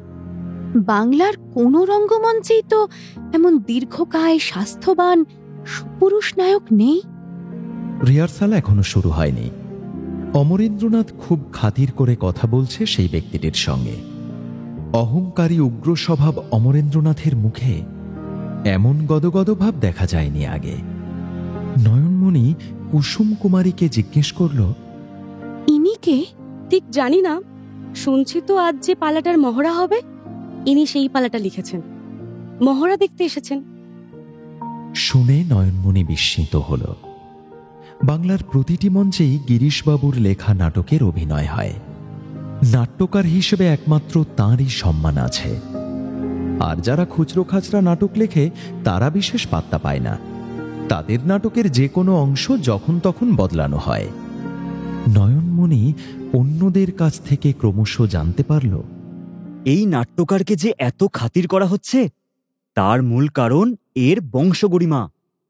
বাংলার কোনো রঙ্গমঞ্চেই তো এমন দীর্ঘকায় স্বাস্থ্যবান সুপুরুষ নায়ক নেই। রিহার্সাল এখনো শুরু হয়নি। অমরেন্দ্রনাথ খুব খাতির করে কথা বলছে সেই ব্যক্তিটির সঙ্গে। অহংকারী উগ্র স্বভাব অমরেন্দ্রনাথের মুখে এমন গদগদ ভাব দেখা যায়নি আগে। নয়নমণি কুসুম কুমারীকে জিজ্ঞেস করল, ইনি কে? ঠিক জানি না, শুনছি তো আজ যে পালাটার মহড়া হবে, ইনি সেই পালাটা লিখেছেন, মহড়া দেখতে এসেছেন। শুনে নয়নমণি বিস্মিত হল। বাংলার প্রতিটি মঞ্চেই গিরিশবাবুর লেখা নাটকের অভিনয় হয়। নাট্যকার হিসেবে একমাত্র তাঁরই সম্মান আছে। আর যারা খুচরো খাচরা নাটক লেখে তারা বিশেষ পাত্তা পায় না। তাদের নাটকের যে কোনো অংশ যখন তখন বদলানো হয়। নয়নমণি অন্যদের কাছ থেকে ক্রমশ জানতে পারল, এই নাট্যকারকে যে এত খাতির করা হচ্ছে তার মূল কারণ এর বংশগরিমা।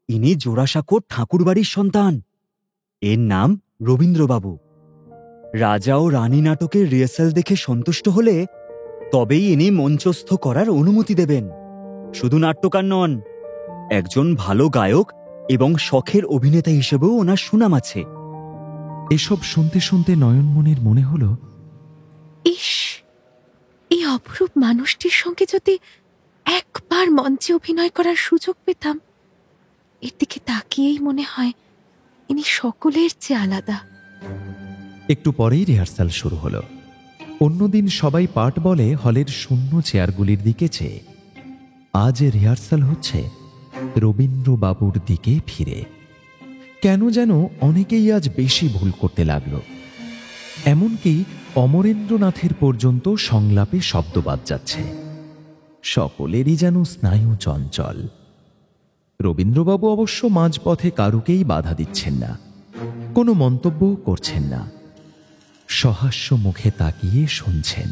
ইনি জোড়াসাঁকোর ঠাকুরবাড়ির সন্তান। এর নাম রবীন্দ্রবাবু। রাজা ও রানী নাটকের রিহার্সাল দেখে সন্তুষ্ট হলে তবেই ইনি মঞ্চস্থ করার অনুমতি দেবেন। শুধু নাট্যকার নন, একজন ভালো গায়ক এবং শখের অভিনেতা হিসেবেও ওনার সুনাম আছে। এসব শুনতে শুনতে নয়নমণির মনে হল, ইস, এই অপরূপ মানুষটির সঙ্গে যদি একবার মঞ্চে অভিনয় করার সুযোগ পেতাম। এর দিকে তাকিয়েই মনে হয় ইনি সকলের চেয়ে আলাদা। একটু পরেই রিহার্সাল শুরু হলো। অন্যদিন সবাই পাঠ বলে হলের শূন্য চেয়ারগুলির দিকে চেয়ে। আজ রিহার্সাল হচ্ছে রবীন্দ্রবাবুর দিকে ফিরে। কেন যেন অনেকেই আজ বেশি ভুল করতে লাগল। এমনকি অমরেন্দ্রনাথের পর্যন্ত সংলাপে শব্দবাদ যাচ্ছে। সকলেরই যেন স্নায়ু চঞ্চল। রবীন্দ্রবাবু অবশ্য মাঝপথে কারুকেই বাধা দিচ্ছেন না, কোনো মন্তব্যও করছেন না। সহাস্য মুখে তাকিয়ে শুনছেন।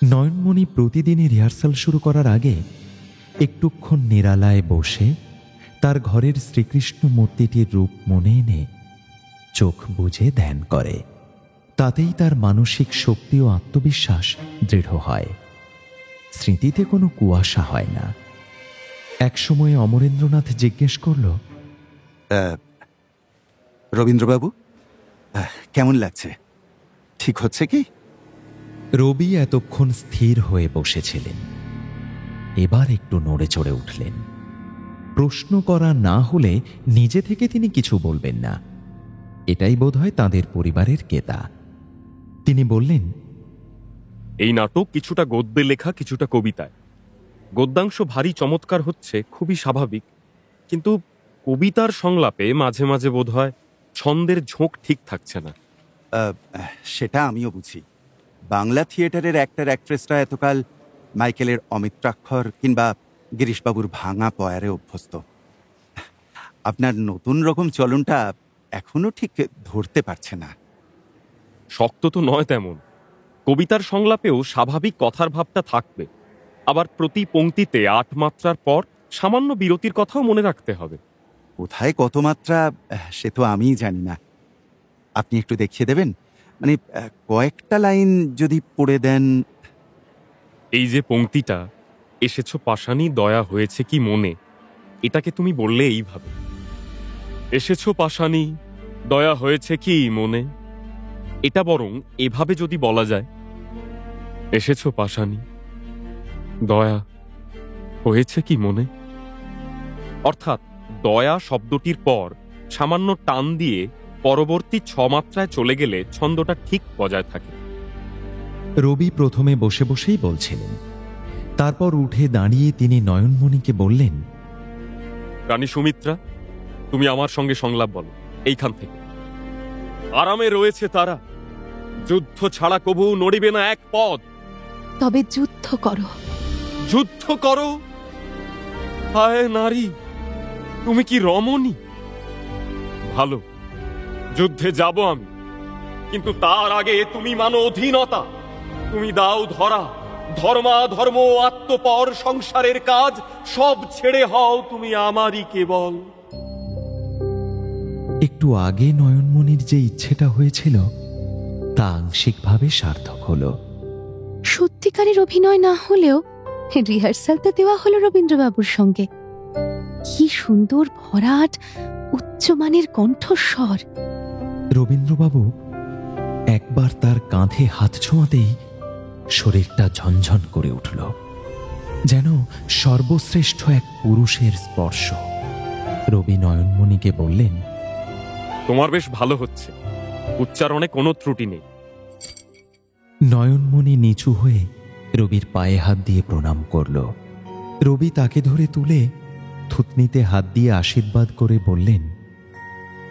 নয়নমণি প্রতিদিনই রিহার্সাল শুরু করার আগে একটুক্ষণ নিরালায় বসে তার ঘরের শ্রীকৃষ্ণ মূর্তিটির রূপ মনে এনে চোখ বুজে ধ্যান করে। তাতেই তার মানসিক শক্তি ও আত্মবিশ্বাস দৃঢ় হয়। স্মৃতিতে কোনো কুয়াশা হয় না। একসময় অমরেন্দ্রনাথ জিজ্ঞেস করল, রবীন্দ্রবাবু, কেমন লাগছে? ঠিক হচ্ছে কি? রবি এতক্ষণ স্থির হয়ে বসেছিলেন, এবার একটু নড়ে চড়ে উঠলেন। প্রশ্ন করা না হলে নিজে থেকে তিনি কিছু বলবেন না, এটাই বোধহয় তাঁদের পরিবারের কেতা। তিনি বললেন, এই নাটক কিছুটা গদ্যে লেখা, কিছুটা কবিতায়। গদ্যাংশ ভারী চমৎকার হচ্ছে, খুবই স্বাভাবিক, কিন্তু কবিতার সংলাপে মাঝে মাঝে বোধহয় ছন্দের ঝোঁক ঠিক থাকছে না। সেটা আমিও বুঝি। বাংলা থিয়েটারের অ্যাক্টর অ্যাক্ট্রেসরা এতকাল মাইকেলের অমিত্রাক্ষর কিংবা গিরিশবাবুর ভাঙা পয়ারে অভ্যস্ত। আপনার নতুন রকম চলনটা এখনো ঠিক ধরতে পারছে না। শক্ত তো নয় তেমন। কবিতার সংলাপেও স্বাভাবিক কথার ভাবটা থাকবে, আবার প্রতি পংক্তিতে 8 মাত্রার পর সামান্য বিরতির কথাও মনে রাখতে হবে। কোথায় কত মাত্রা সে তো আমিই জানি না। আপনি একটু দেখিয়ে দেবেন? মানে কয়েকটা লাইন যদি পড়ে দেন। এই যে পংক্তিটা, এসেছো পাশানি দয়া হয়েছে কি মনে, এটাকে তুমি বললে এইভাবে, এসেছো পাশানি, দয়া হয়েছে কি মনে? এটা বরং এভাবে যদি বলা যায়, এসেছো পাশানি, দয়া হয়েছে কি মনে। অর্থাৎ দয়া শব্দটির পর সামান্য টান দিয়ে পরবর্তী 6 মাত্রায় চলে গেলে ছন্দটা ঠিক বজায় থাকে। রবি প্রথমে বসে বসেই বলছিলেন, তারপর উঠে দাঁড়িয়ে তিনি নয়নমণিকে বললেন, রানী সুমিত্রা, তুমি আমার সঙ্গে সংলাপ বলো এইখান থেকে। আরামে রয়েছে তারা, যুদ্ধ ছাড়া কবু নড়িবে না এক পদ। তবে যুদ্ধ করো। যুদ্ধ করো? হায় নারী, তুমি কি রমণী? ভালো, যুদ্ধে যাব আমি, কিন্তু তার আগে তুমি মানো অধীনতা। তুমি দাও ধরা, ধর্মাধর্ম, আত্মপর, সংসারের কাজ সব ছেড়ে হও তুমি আমারই কেবল। একটু আগে নয়নমণির যে ইচ্ছেটা হয়েছিল তা আংশিকভাবে সার্থক হলো। সত্যিকারের অভিনয় না হলেও রিহার্সাল তো দেওয়া হলো রবীন্দ্রবাবুর সঙ্গে। কি সুন্দর ভরাট উচ্চমানের কণ্ঠস্বর। রবীন্দ্রবাবু একবার তার কাঁধে হাত ছোঁয়াতেই শরীরটা ঝনঝন করে উঠল, যেন সর্বশ্রেষ্ঠ এক পুরুষের স্পর্শ। রবি নয়নমণিকে বললেন, তোমার বেশ ভালো হচ্ছে, উচ্চারণে কোনো ত্রুটি নেই। নয়নমণি নিচু হয়ে রবির পায়ে হাত দিয়ে প্রণাম করল। রবি তাকে ধরে তুলে থুতনিতে হাত দিয়ে আশীর্বাদ করে বললেন,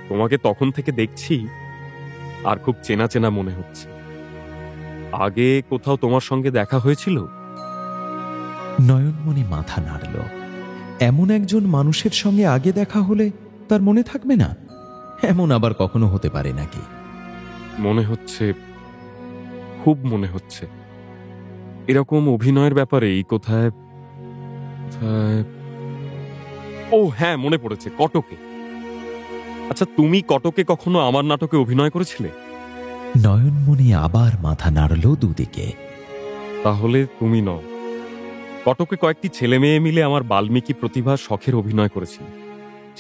তোমাকে তখন থেকে দেখছি আর খুব চেনা চেনা মনে হচ্ছে। আগে কোথাও তোমার সঙ্গে দেখা হয়েছিল? নয়নমণি মাথা নাড়ল। এমন একজন মানুষের সঙ্গে আগে দেখা হলে তার মনে থাকবে না? এমন আবার কখনো হতে পারে নাকি? মনে হচ্ছে, খুব মনে হচ্ছে। এরকম অভিনয়ের ব্যাপারে এই কোথায়, ও হ্যাঁ, মনে পড়েছে, কটকে। আচ্ছা, তুমি কটকে কখনো আমার নাটকে অভিনয় করেছিলে? নয়নমণি আবার মাথা নাড়ল দুদিকে। তাহলে তুমি নও। কটকে কয়েকটি ছেলে মেয়ে মিলে আমার বাল্মীকি প্রতিভা শখের অভিনয় করেছিল।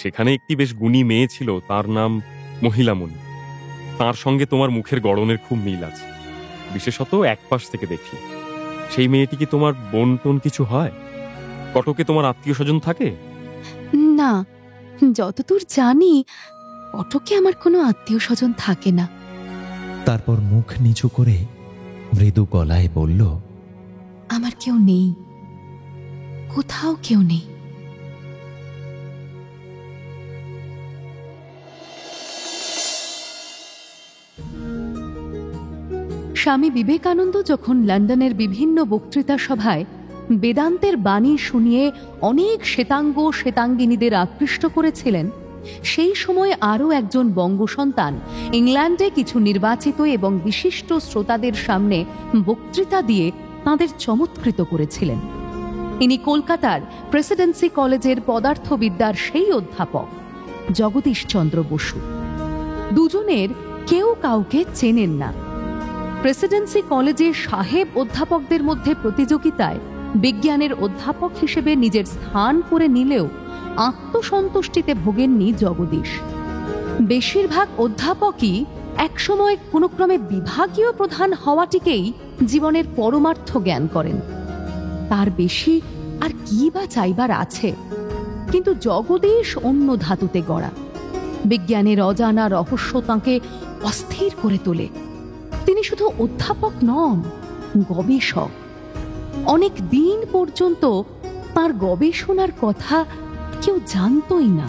সেখানে একটি বেশ গুণী মেয়ে ছিল, তার নাম মহিলামণি। তার সঙ্গে তোমার মুখের গড়নের খুব মিল আছে, বিশেষত এক পাশ থেকে দেখি। সেই মেয়েটি কি তোমার বোন টোন কিছু হয়? কটকে তোমার আত্মীয় স্বজন থাকে? না, যতদূর জানি কটকে আমার কোনো আত্মীয় স্বজন থাকে না। তারপর মুখ নিচু করে মৃদু গলায় বলল, আমার কেউ নেই, কোথাও কেউ নেই। স্বামী বিবেকানন্দ যখন লন্ডনের বিভিন্ন বক্তৃতা সভায় বেদান্তের বাণী শুনিয়ে অনেক শ্বেতাঙ্গ শ্বেতাঙ্গিনীদের আকৃষ্ট করেছিলেন, সেই সময় আরও একজন বঙ্গসন্তান ইংল্যান্ডে কিছু নির্বাচিত এবং বিশিষ্ট শ্রোতাদের সামনে বক্তৃতা দিয়ে তাঁদের চমৎকৃত করেছিলেন। ইনি কলকাতার প্রেসিডেন্সি কলেজের পদার্থবিদ্যার সেই অধ্যাপক জগদীশচন্দ্র বসু। দুজনের কেউ কাউকে চেনেন না। প্রেসিডেন্সি কলেজের সাহেব অধ্যাপকদের মধ্যে প্রতিযোগিতায় বিজ্ঞানের অধ্যাপক হিসেবে নিজের স্থান করে নিলেও আত্মসন্তুষ্টিতে ভোগেননি জগদীশ। বেশিরভাগ অধ্যাপকই একসময় কোনো ক্রমে বিভাগীয় প্রধান হওয়াটিকেই জীবনের পরমার্থ জ্ঞান করেন। তার বেশি আর কি বা চাইবার আছে? কিন্তু জগদীশ অন্য ধাতুতে গড়া। বিজ্ঞানের অজানা রহস্য তাঁকে অস্থির করে তোলে। তিনি শুধু অধ্যাপক নন, গবেষক। অনেক দিন পর্যন্ত তার গবেষণার কথা কেউ জানতই না।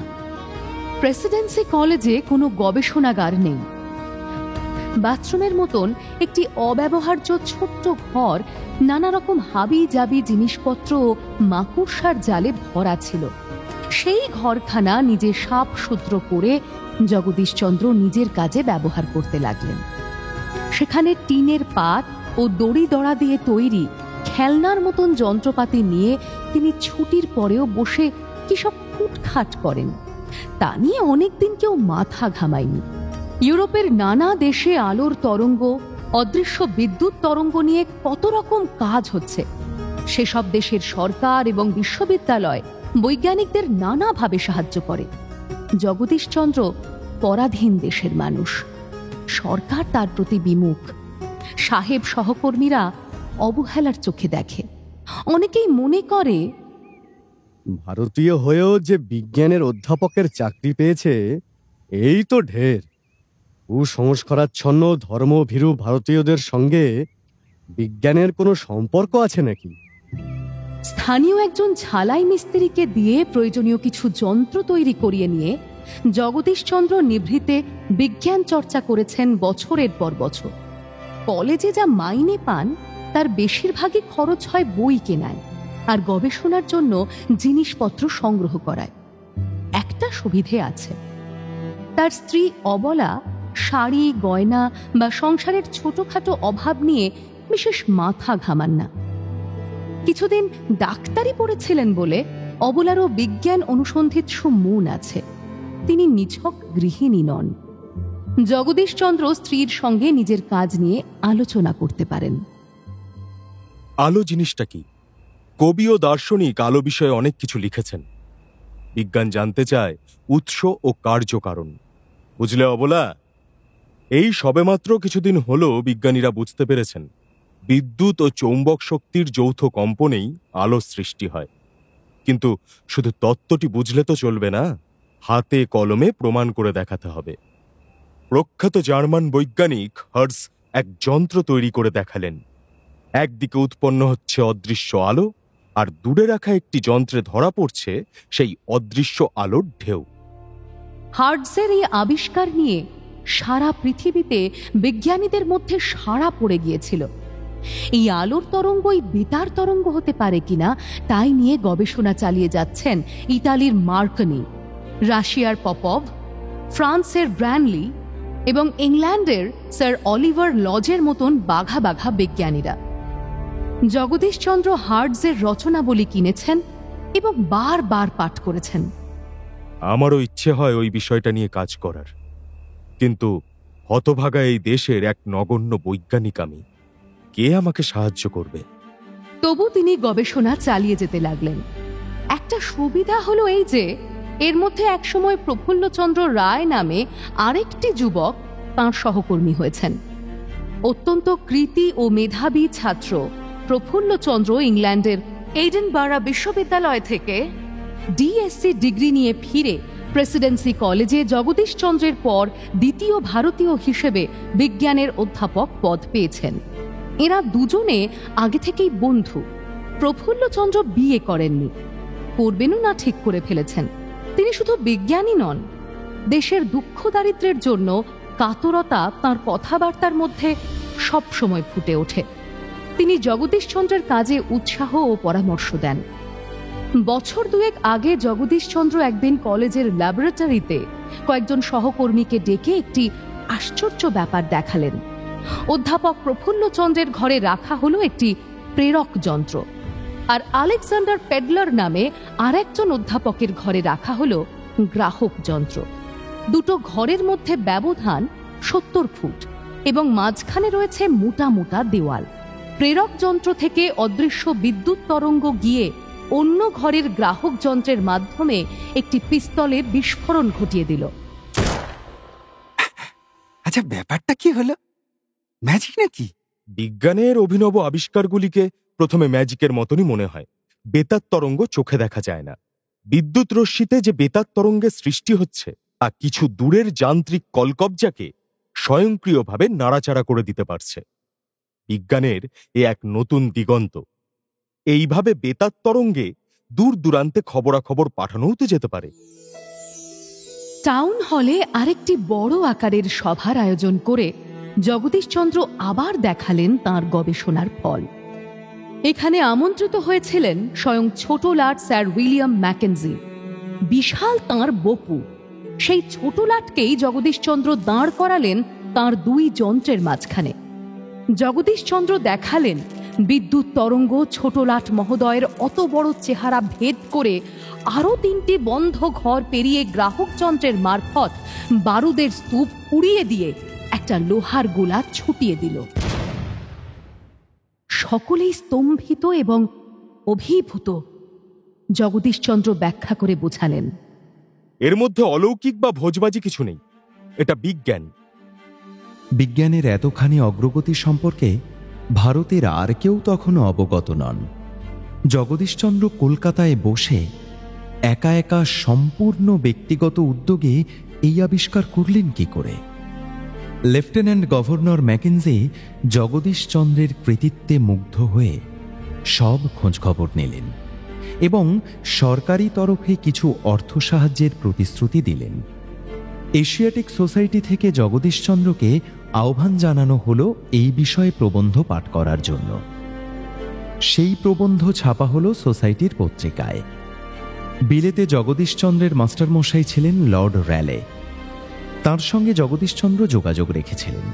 প্রেসিডেন্সি কলেজে কোনো গবেষণাগার নেই। বাথরুমের মতন একটি অব্যবহার্য ছোট্ট ঘর নানা রকম হাবি জাবি জিনিসপত্র ও মাকড়সার জালে ভরা ছিল। সেই ঘরখানা নিজে সাপ সূত্র করে জগদীশচন্দ্র নিজের কাজে ব্যবহার করতে লাগলেন। সেখানে টিনের পাত ও দড়ি দড়া দিয়ে তৈরি খেলনার মতন যন্ত্রপাতি নিয়ে তিনি ছুটির পরেও বসে কি সব ফুটখাট করেন, তা নিয়ে অনেকদিন কেউ মাথা ঘামায়নি। ইউরোপের নানা দেশে আলোর তরঙ্গ, অদৃশ্য বিদ্যুৎ তরঙ্গ নিয়ে কত রকম কাজ হচ্ছে। সেসব দেশের সরকার এবং বিশ্ববিদ্যালয় বৈজ্ঞানিকদের নানাভাবে সাহায্য করে। জগদীশচন্দ্র পরাধীন দেশের মানুষ, সরকার তার প্রতি বিমুখ, সাহেব সহকর্মীরা অবহেলার চোখে দেখে। অনেকেই মনে করে ভারতীয় হয়েও যে বিজ্ঞানের অধ্যাপকের চাকরি পেয়েছে এই তো ঢের। কুসংস্কারাচ্ছন্ন ধর্মভীরু ভারতীয়দের সঙ্গে বিজ্ঞানের কোনো সম্পর্ক আছে নাকি? স্থানীয় একজন ঝালাই মিস্ত্রিকে দিয়ে প্রয়োজনীয় কিছু যন্ত্র তৈরি করিয়ে নিয়ে জগদীশচন্দ্র নিভৃতে বিজ্ঞান চর্চা করেছেন বছরের পর বছর। কলেজে যা মাইনে পান তার বেশিরভাগই খরচ হয় বই কেনায় আর গবেষণার জন্য জিনিসপত্র সংগ্রহ করায়। একটা সুবিধে আছে, তার স্ত্রী অবলা শাড়ি গয়না বা সংসারের ছোটখাটো অভাব নিয়ে বিশেষ মাথা ঘামান না। কিছুদিন ডাক্তারি পড়েছিলেন বলে অবলারও বিজ্ঞান অনুসন্ধিৎসু মন আছে। তিনি নিছক গৃহিণী নন। জগদীশচন্দ্র স্ত্রীর সঙ্গে নিজের কাজ নিয়ে আলোচনা করতে পারেন। আলো জিনিসটা কি? কবি ও দার্শনিক আলো বিষয়ে অনেক কিছু লিখেছেন। বিজ্ঞান জানতে চায় উৎস ও কার্যকারণ। বুঝলে অবলা, এই সবেমাত্র কিছুদিন হলো বিজ্ঞানীরা বুঝতে পেরেছেন বিদ্যুৎ ও চৌম্বক শক্তির যৌথ কম্পনেই আলো সৃষ্টি হয়। কিন্তু শুধু তত্ত্বটি বুঝলে তো চলবে না, হাতে কলমে প্রমাণ করে দেখাতে হবে। প্রখ্যাত জার্মান বৈজ্ঞানিক হার্টজ এক যন্ত্র তৈরি করে দেখালেন। একদিকে উৎপন্ন হচ্ছে অদৃশ্য আলো, আর দূরে রাখা একটি যন্ত্রে ধরা পড়ছে সেই অদৃশ্য আলোর ঢেউ। হার্টজের এই আবিষ্কার নিয়ে সারা পৃথিবীতে বিজ্ঞানীদের মধ্যে সাড়া পড়ে গিয়েছিল। এই আলোর তরঙ্গই বেতার তরঙ্গ হতে পারে কিনা তাই নিয়ে গবেষণা চালিয়ে যাচ্ছেন ইতালির মার্কনি, রাশিয়ার পপভ, ফ্রান্সের ব্র্যানলি এবং ইংল্যান্ডের স্যার অলিভার লজের মতন বাঘা বাঘা বিজ্ঞানীরা। জগদীশচন্দ্র হার্টজের রচনাবলী কিনেছেন এবং বারবার পাঠ করেছেন। আমারও ইচ্ছে হয় ওই বিষয়টা নিয়ে কাজ করার, কিন্তু হতভাগা এই দেশের এক নগণ্য বৈজ্ঞানিক আমি, কে আমাকে সাহায্য করবে? তবু তিনি গবেষণা চালিয়ে যেতে লাগলেন। একটা সুবিধা হলো এই যে এর মধ্যে একসময় প্রফুল্লচন্দ্র রায় নামে আরেকটি যুবক তাঁর সহকর্মী হয়েছেন। অত্যন্ত কৃতী ও মেধাবী ছাত্র প্রফুল্লচন্দ্র ইংল্যান্ডের এডিনবারা বিশ্ববিদ্যালয় থেকে ডিএসসি ডিগ্রি নিয়ে ফিরে প্রেসিডেন্সি কলেজে জগদীশচন্দ্রের পর দ্বিতীয় ভারতীয় হিসেবে বিজ্ঞানের অধ্যাপক পদ পেয়েছেন। এরা দুজনে আগে থেকেই বন্ধু। প্রফুল্লচন্দ্র বিয়ে করেননি, করবেনও না ঠিক করে ফেলেছেন। তিনি শুধু বিজ্ঞানী নন, দেশের দুঃখ দারিদ্র্যের জন্য কাতরতা তাঁর কথাবার্তার মধ্যে সবসময় ফুটে ওঠে। তিনি জগদীশচন্দ্রের কাজে উৎসাহ ও পরামর্শ দেন। বছর দুয়েক আগে জগদীশচন্দ্র একদিন কলেজের ল্যাবরেটরিতে কয়েকজন সহকর্মীকে ডেকে একটি আশ্চর্য ব্যাপার দেখালেন। অধ্যাপক প্রফুল্লচন্দ্রের ঘরে রাখা হলো একটি প্রেরক যন্ত্র, আর আলেকজান্ডার পেডলার নামে আরেকজন অধ্যাপকের ঘরে রাখা হলো গ্রাহক যন্ত্র। দুটো ঘরের মধ্যে ব্যবধান 70 ফুট এবং মাঝখানে রয়েছে মোটা মোটা দেওয়াল। প্রেরক যন্ত্র থেকে অদৃশ্য বিদ্যুৎ তরঙ্গ গিয়ে অন্য ঘরের গ্রাহক যন্ত্রের মাধ্যমে একটি পিস্তলের বিস্ফোরণ ঘটিয়ে দিল। আচ্ছা, ব্যাপারটা কি হলো? ম্যাজিক নাকি? বিজ্ঞানের অভিনব আবিষ্কারগুলিকে প্রথমে ম্যাজিকের মতনই মনে হয়। বেতার তরঙ্গ চোখে দেখা যায় না। বিদ্যুৎ রশ্মিতে যে বেতার তরঙ্গের সৃষ্টি হচ্ছে তা কিছু দূরের যান্ত্রিক কলকবজাকে স্বয়ংক্রিয়ভাবে নাড়াচাড়া করে দিতে পারছে। বিজ্ঞানের এ এক নতুন দিগন্ত। এইভাবে বেতার তরঙ্গে দূর দূরান্তে খবরাখবর পাঠানোও তো যেতে পারে। টাউন হলে আরেকটি বড় আকারের সভার আয়োজন করে জগদীশচন্দ্র আবার দেখালেন তাঁর গবেষণার ফল। এখানে আমন্ত্রিত হয়েছিলেন স্বয়ং ছোট লাট স্যার উইলিয়াম ম্যাকেনজি, বিশাল তাঁর বপু। সেই ছোট লাটকেই জগদীশচন্দ্র দাঁড় করালেন তাঁর দুই যন্ত্রের মাঝখানে। জগদীশচন্দ্র দেখালেন বিদ্যুৎ তরঙ্গ ছোট লাট মহোদয়ের অত বড় চেহারা ভেদ করে আরো 3টি বন্ধ ঘর পেরিয়ে গ্রাহক যন্ত্রের মারফত বারুদের স্তূপ উড়িয়ে দিয়ে একটা লোহার গোলা ছুটিয়ে দিল। সকলেই স্তম্ভিত এবং অভিভূত। জগদীশচন্দ্র ব্যাখ্যা করে বোঝালেন, এর মধ্যে অলৌকিক বা ভোজবাজি কিছু নেই, এটা বিজ্ঞান। বিজ্ঞানের এতখানি অগ্রগতি সম্পর্কে ভারতের আর কেউ তখনও অবগত নন। জগদীশচন্দ্র কলকাতায় বসে একা একা সম্পূর্ণ ব্যক্তিগত উদ্যোগে এই আবিষ্কার করলেন কি করে? লেফটেন্যান্ট গভর্নর ম্যাকেনজি জগদীশচন্দ্রের কৃতিত্বে মুগ্ধ হয়ে সব খোঁজখবর নিলেন এবং সরকারি তরফে কিছু অর্থ সাহায্যের প্রতিশ্রুতি দিলেন। এশিয়াটিক সোসাইটি থেকে জগদীশচন্দ্রকে আহ্বান জানানো হল এই বিষয়ে প্রবন্ধ পাঠ করার জন্য। সেই প্রবন্ধ ছাপা হল সোসাইটির পত্রিকায়। বিলেতে জগদীশচন্দ্রের মাস্টারমশাই ছিলেন লর্ড র্যালে। তার সঙ্গে জগদীশচন্দ্র যোগাযোগ রেখেছিলেন।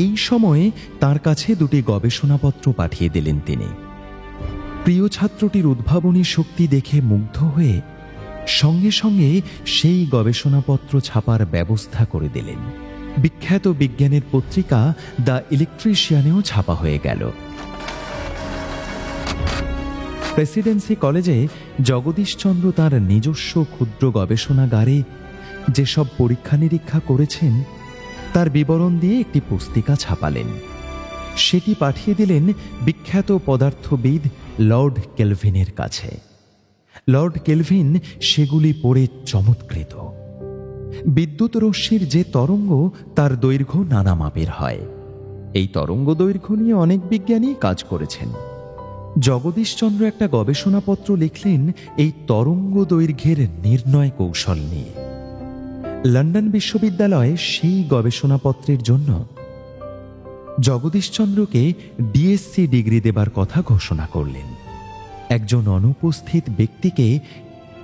এই সময়ে তার কাছে দুটি গবেষণাপত্র পাঠিয়ে দিলেন তিনি। প্রিয় ছাত্রটির উদ্ভাবনী শক্তি দেখে মুগ্ধ হয়ে সঙ্গে সঙ্গে সেই গবেষণাপত্র ছাপার ব্যবস্থা করে দিলেন। বিখ্যাত বিজ্ঞানের পত্রিকা দ্য ইলেকট্রিশিয়ানেও ছাপা হয়ে গেল। প্রেসিডেন্সি কলেজে জগদীশচন্দ্র তাঁর নিজস্ব ক্ষুদ্র গবেষণাগারে যেসব পরীক্ষা নিরীক্ষা করেছেন তার বিবরণ দিয়ে একটি পুস্তিকা ছাপালেন। সেটি পাঠিয়ে দিলেন বিখ্যাত পদার্থবিদ লর্ড কেলভিনের কাছে। লর্ড কেলভিন সেগুলি পড়ে চমৎকৃত। বিদ্যুৎ রশ্মির যে তরঙ্গ তার দৈর্ঘ্য নানা মাপের হয়। এই তরঙ্গ দৈর্ঘ্য নিয়ে অনেক বিজ্ঞানী কাজ করেছেন। জগদীশচন্দ্র একটা গবেষণাপত্র লিখলেন এই তরঙ্গ দৈর্ঘ্যের নির্ণয় কৌশল নিয়ে। লন্ডন বিশ্ববিদ্যালয়ে সেই গবেষণাপত্রের জন্য জগদীশচন্দ্রকে ডিএসসি ডিগ্রি দেবার কথা ঘোষণা করলেন। একজন অনুপস্থিত ব্যক্তিকে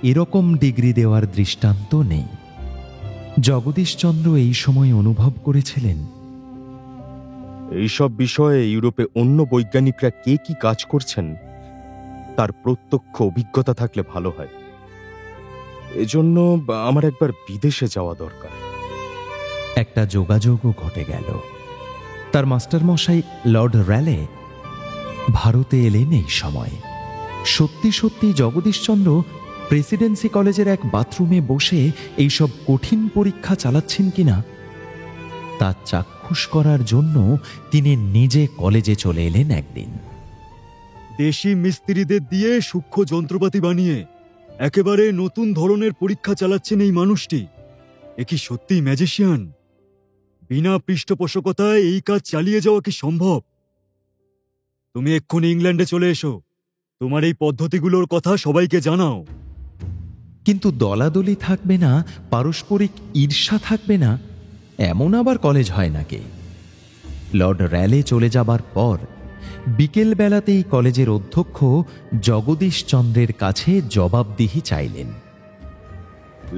এরকম ডিগ্রি দেওয়ার দৃষ্টান্ত নেই। জগদীশচন্দ্র এই সময় অনুভব করেছিলেন, এইসব বিষয়ে ইউরোপে অন্য বৈজ্ঞানিকরা কে কি কাজ করছেন তার প্রত্যক্ষ অভিজ্ঞতা থাকলে ভালো হয়। এজন্য আমার একবার বিদেশে যাওয়া দরকার। একটা যোগাযোগও ঘটে গেল। তার মাস্টারমশাই লর্ড র্যালে ভারতে এলেন এই সময়। সত্যি সত্যি জগদীশচন্দ্র প্রেসিডেন্সি কলেজের এক বাথরুমে বসে এইসব কঠিন পরীক্ষা চালাচ্ছেন কিনা তা চাক্ষুষ করার জন্য তিনি নিজে কলেজে চলে এলেন একদিন। দেশি মিস্ত্রিদের দিয়ে সূক্ষ্ম যন্ত্রপাতি বানিয়ে একেবারে নতুন ধরনের পরীক্ষা চালাচ্ছেন এই মানুষটি। এ কি সত্যি ম্যাজিশিয়ান? বিনা পৃষ্ঠপোষকতায় এই কাজ চালিয়ে যাওয়া কি সম্ভব? তুমি এক্ষুনি ইংল্যান্ডে চলে এসো, তোমার এই পদ্ধতিগুলোর কথা সবাইকে জানাও। কিন্তু দলাদলি থাকবে না, পারস্পরিক ঈর্ষা থাকবে না, এমন আবার কলেজ হয় নাকি? লর্ড র্যালে চলে যাবার পর বিকেল বেলাতেই কলেজের অধ্যক্ষ জগদীশচন্দ্রের কাছে জবাবদিহি চাইলেন।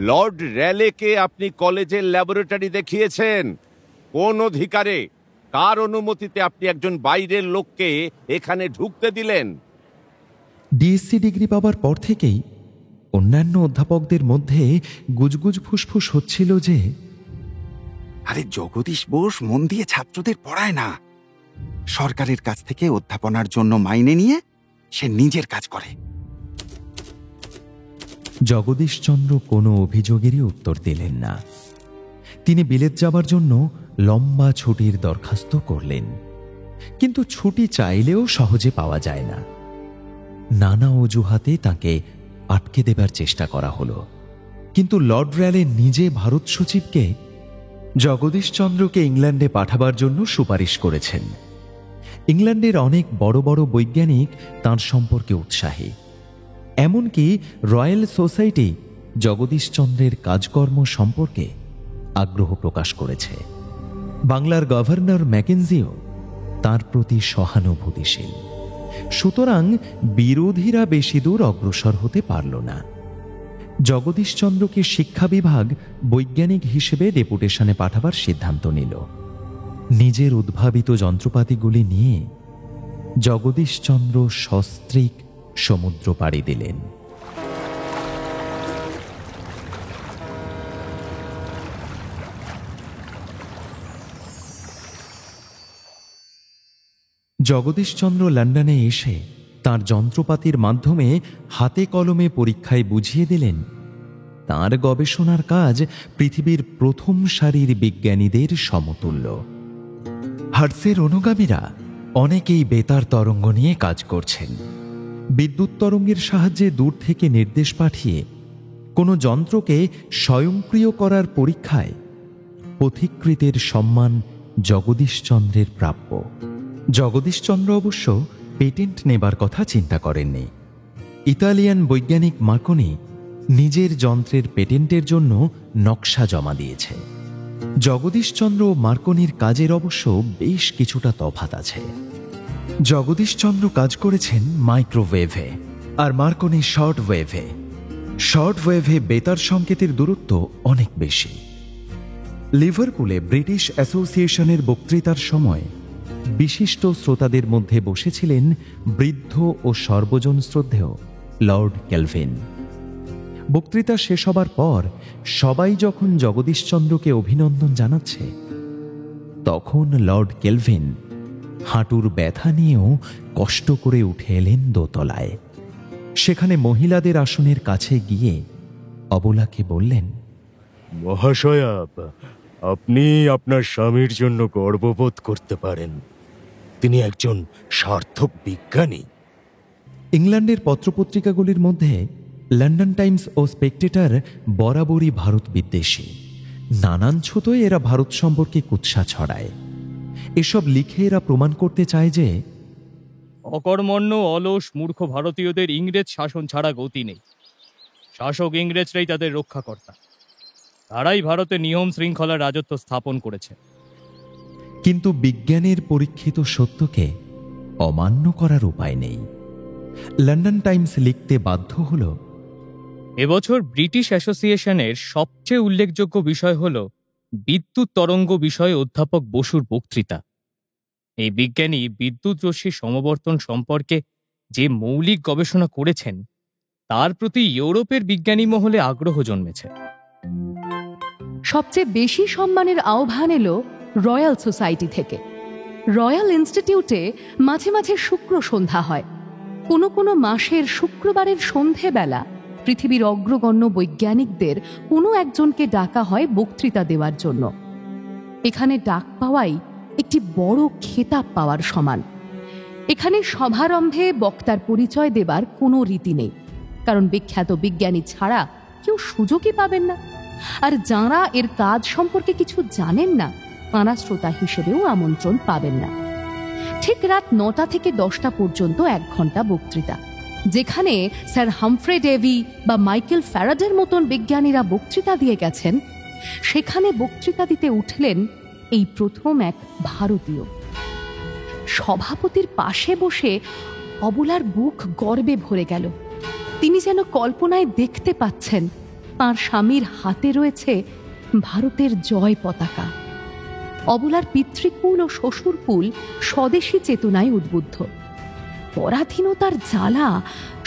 লর্ড র্যালেকে আপনি কলেজের ল্যাবরেটরি দেখিয়েছেন? কোন অধিকারে, কার অনুমতিতে আপনি একজন বাইরের লোককে এখানে ঢুকতে দিলেন? ডিএসসি ডিগ্রি পাবার পর থেকেই অন্যান্য অধ্যাপকদের মধ্যে গুজগুজ ফুসফুস হচ্ছিল যে আরে জগদীশ বোস মন দিয়ে ছাত্রদের পড়ায় না, সরকারের কাছ থেকে অধ্যাপনার জন্য মাইনে নিয়ে সে নিজের কাজ করে। জগদীশচন্দ্র কোনো অভিযোগেরই উত্তর দিলেন না। তিনি বিলেত যাবার জন্য লম্বা ছুটির দরখাস্ত করলেন, কিন্তু ছুটি চাইলেও সহজে পাওয়া যায় না। নানা অজুহাতে তাকে আটকে দেবার চেষ্টা করা হলো, কিন্তু লর্ড র্যালে নিজে ভারত সচিবকে জগদীশচন্দ্রকে ইংল্যান্ডে পাঠাবার জন্য সুপারিশ করেছেন। ইংল্যান্ডের অনেক বড় বড় বৈজ্ঞানিক তাঁর সম্পর্কে উৎসাহী। এমনকি রয়্যাল সোসাইটি জগদীশচন্দ্রের কাজকর্ম সম্পর্কে আগ্রহ প্রকাশ করেছে। বাংলার গভর্নর ম্যাকেনজিও তাঁর প্রতি সহানুভূতিশীল। সুতরাং বিরোধীরা বেশি দূর অগ্রসর হতে পারল না। জগদীশচন্দ্রকে শিক্ষা বিভাগ বৈজ্ঞানিক হিসেবে ডেপুটেশনে পাঠাবার সিদ্ধান্ত নিল। নিজের উদ্ভাবিত যন্ত্রপাতিগুলি নিয়ে জগদীশচন্দ্র সস্ত্রীক সমুদ্র পাড়ি দিলেন। জগদীশচন্দ্র লন্ডনে এসে তাঁর যন্ত্রপাতির মাধ্যমে হাতে কলমে পরীক্ষায় বুঝিয়ে দিলেন তাঁর গবেষণার কাজ পৃথিবীর প্রথম সারির বিজ্ঞানীদের সমতুল্য। হার্টসের অনুগামীরা অনেকেই বেতার তরঙ্গ নিয়ে কাজ করছেন। বিদ্যুৎ তরঙ্গের সাহায্যে দূর থেকে নির্দেশ পাঠিয়ে কোনো যন্ত্রকে স্বয়ংক্রিয় করার পরীক্ষায় পথিকৃতের সম্মান জগদীশচন্দ্রের প্রাপ্য। জগদীশচন্দ্র অবশ্য পেটেন্ট নেবার কথা চিন্তা করেননি। ইতালিয়ান বৈজ্ঞানিক মার্কনি নিজের যন্ত্রের পেটেন্টের জন্য নকশা জমা দিয়েছে। জগদীশচন্দ্র ও মার্কনির কাজের অবশ্য বেশ কিছুটা তফাৎ আছে। জগদীশচন্দ্র কাজ করেছেন মাইক্রোওয়েভে আর মার্কনি শর্ট ওয়েভে। শর্ট ওয়েভে বেতার সংকেতের দূরত্ব অনেক বেশি। লিভারপুলে ব্রিটিশ অ্যাসোসিয়েশনের বক্তৃতার সময় বিশিষ্ট শ্রোতাদের মধ্যে বসেছিলেন বৃদ্ধ ও সর্বজন শ্রদ্ধেয় লর্ড ক্যালভিন। বক্তৃতা শেষ হবার পর সবাই যখন জগদীশচন্দ্রকে অভিনন্দন জানাচ্ছে, তখন লর্ড ক্যালভিন হাঁটুর ব্যথা নিয়েও কষ্ট করে উঠে এলেন দোতলায়। সেখানে মহিলাদের আসনের কাছে গিয়ে অবলাকে বললেন, মহাশয়া, আপনি আপনার স্বামীর জন্য গর্ববোধ করতে পারেন। তিনি একজন সার্থক বিজ্ঞানী। ইংল্যান্ডের পত্রপত্রিকাগুলির মধ্যে লন্ডন টাইমস ও স্পেকটেটর বরাবরই ভারত বিদ্বেষী। নানান ছুতোয় এরা ভারত সম্পর্কে কুৎসা ছড়ায়। এসব লিখে এরা প্রমাণ করতে চায় যে অকর্মণ্য অলস মূর্খ ভারতীয়দের ইংরেজ শাসন ছাড়া গতি নেই। শাসক ইংরেজরাই তাদের রক্ষাকর্তা। তারাই ভারতে নিয়ম শৃঙ্খলার রাজত্ব স্থাপন করেছে। কিন্তু বিজ্ঞানের পরীক্ষিত সত্যকে অমান্য করার উপায় নেই। লন্ডন টাইমস লিখতে বাধ্য হল, এবছর ব্রিটিশ অ্যাসোসিয়েশনের সবচেয়ে উল্লেখযোগ্য বিষয় হল বিদ্যুৎ তরঙ্গ বিষয়ে অধ্যাপক বসুর বক্তৃতা। এই বিজ্ঞানী বিদ্যুৎ রশ্মি সমবর্তন সম্পর্কে যে মৌলিক গবেষণা করেছেন তার প্রতি ইউরোপের বিজ্ঞানী মহলে আগ্রহ জন্মেছে। সবচেয়ে বেশি সম্মানের আহ্বান এলো রয়্যাল সোসাইটি থেকে। রয়্যাল ইনস্টিটিউটে মাঝে মাঝে শুক্র সন্ধ্যা হয়। কোনো কোনো মাসের শুক্রবারের সন্ধেবেলা পৃথিবীর অগ্রগণ্য বৈজ্ঞানিকদের কোনো একজনকে ডাকা হয় বক্তৃতা দেওয়ার জন্য। এখানে ডাক পাওয়াই একটি বড় খেতাব পাওয়ার সমান। এখানে সভারম্ভে বক্তার পরিচয় দেবার কোনো রীতি নেই, কারণ বিখ্যাত বিজ্ঞানী ছাড়া কেউ সুযোগই পাবেন না। আর যাঁরা এর কাজ সম্পর্কে কিছু জানেন না, তাঁরা শ্রোতা হিসেবেও আমন্ত্রণ পাবেন না। ঠিক রাত 9টা থেকে 10টা পর্যন্ত 1 ঘন্টা বক্তৃতা। যেখানে স্যার হামফ্রে ডেভি বা মাইকেল ফ্যারাডের মতন বিজ্ঞানীরা বক্তৃতা দিয়ে গেছেন, সেখানে বক্তৃতা দিতে উঠলেন এই প্রথম এক ভারতীয়। সভাপতির পাশে বসে অবলার বুক গর্বে ভরে গেল। তিনি যেন কল্পনায় দেখতে পাচ্ছেন তাঁর স্বামীর হাতে রয়েছে ভারতের জয় পতাকা। অবলার পিতৃকুল ও শ্বশুরকুল স্বদেশী চেতনায় উদ্বুদ্ধ। পরাধীনতার জ্বালা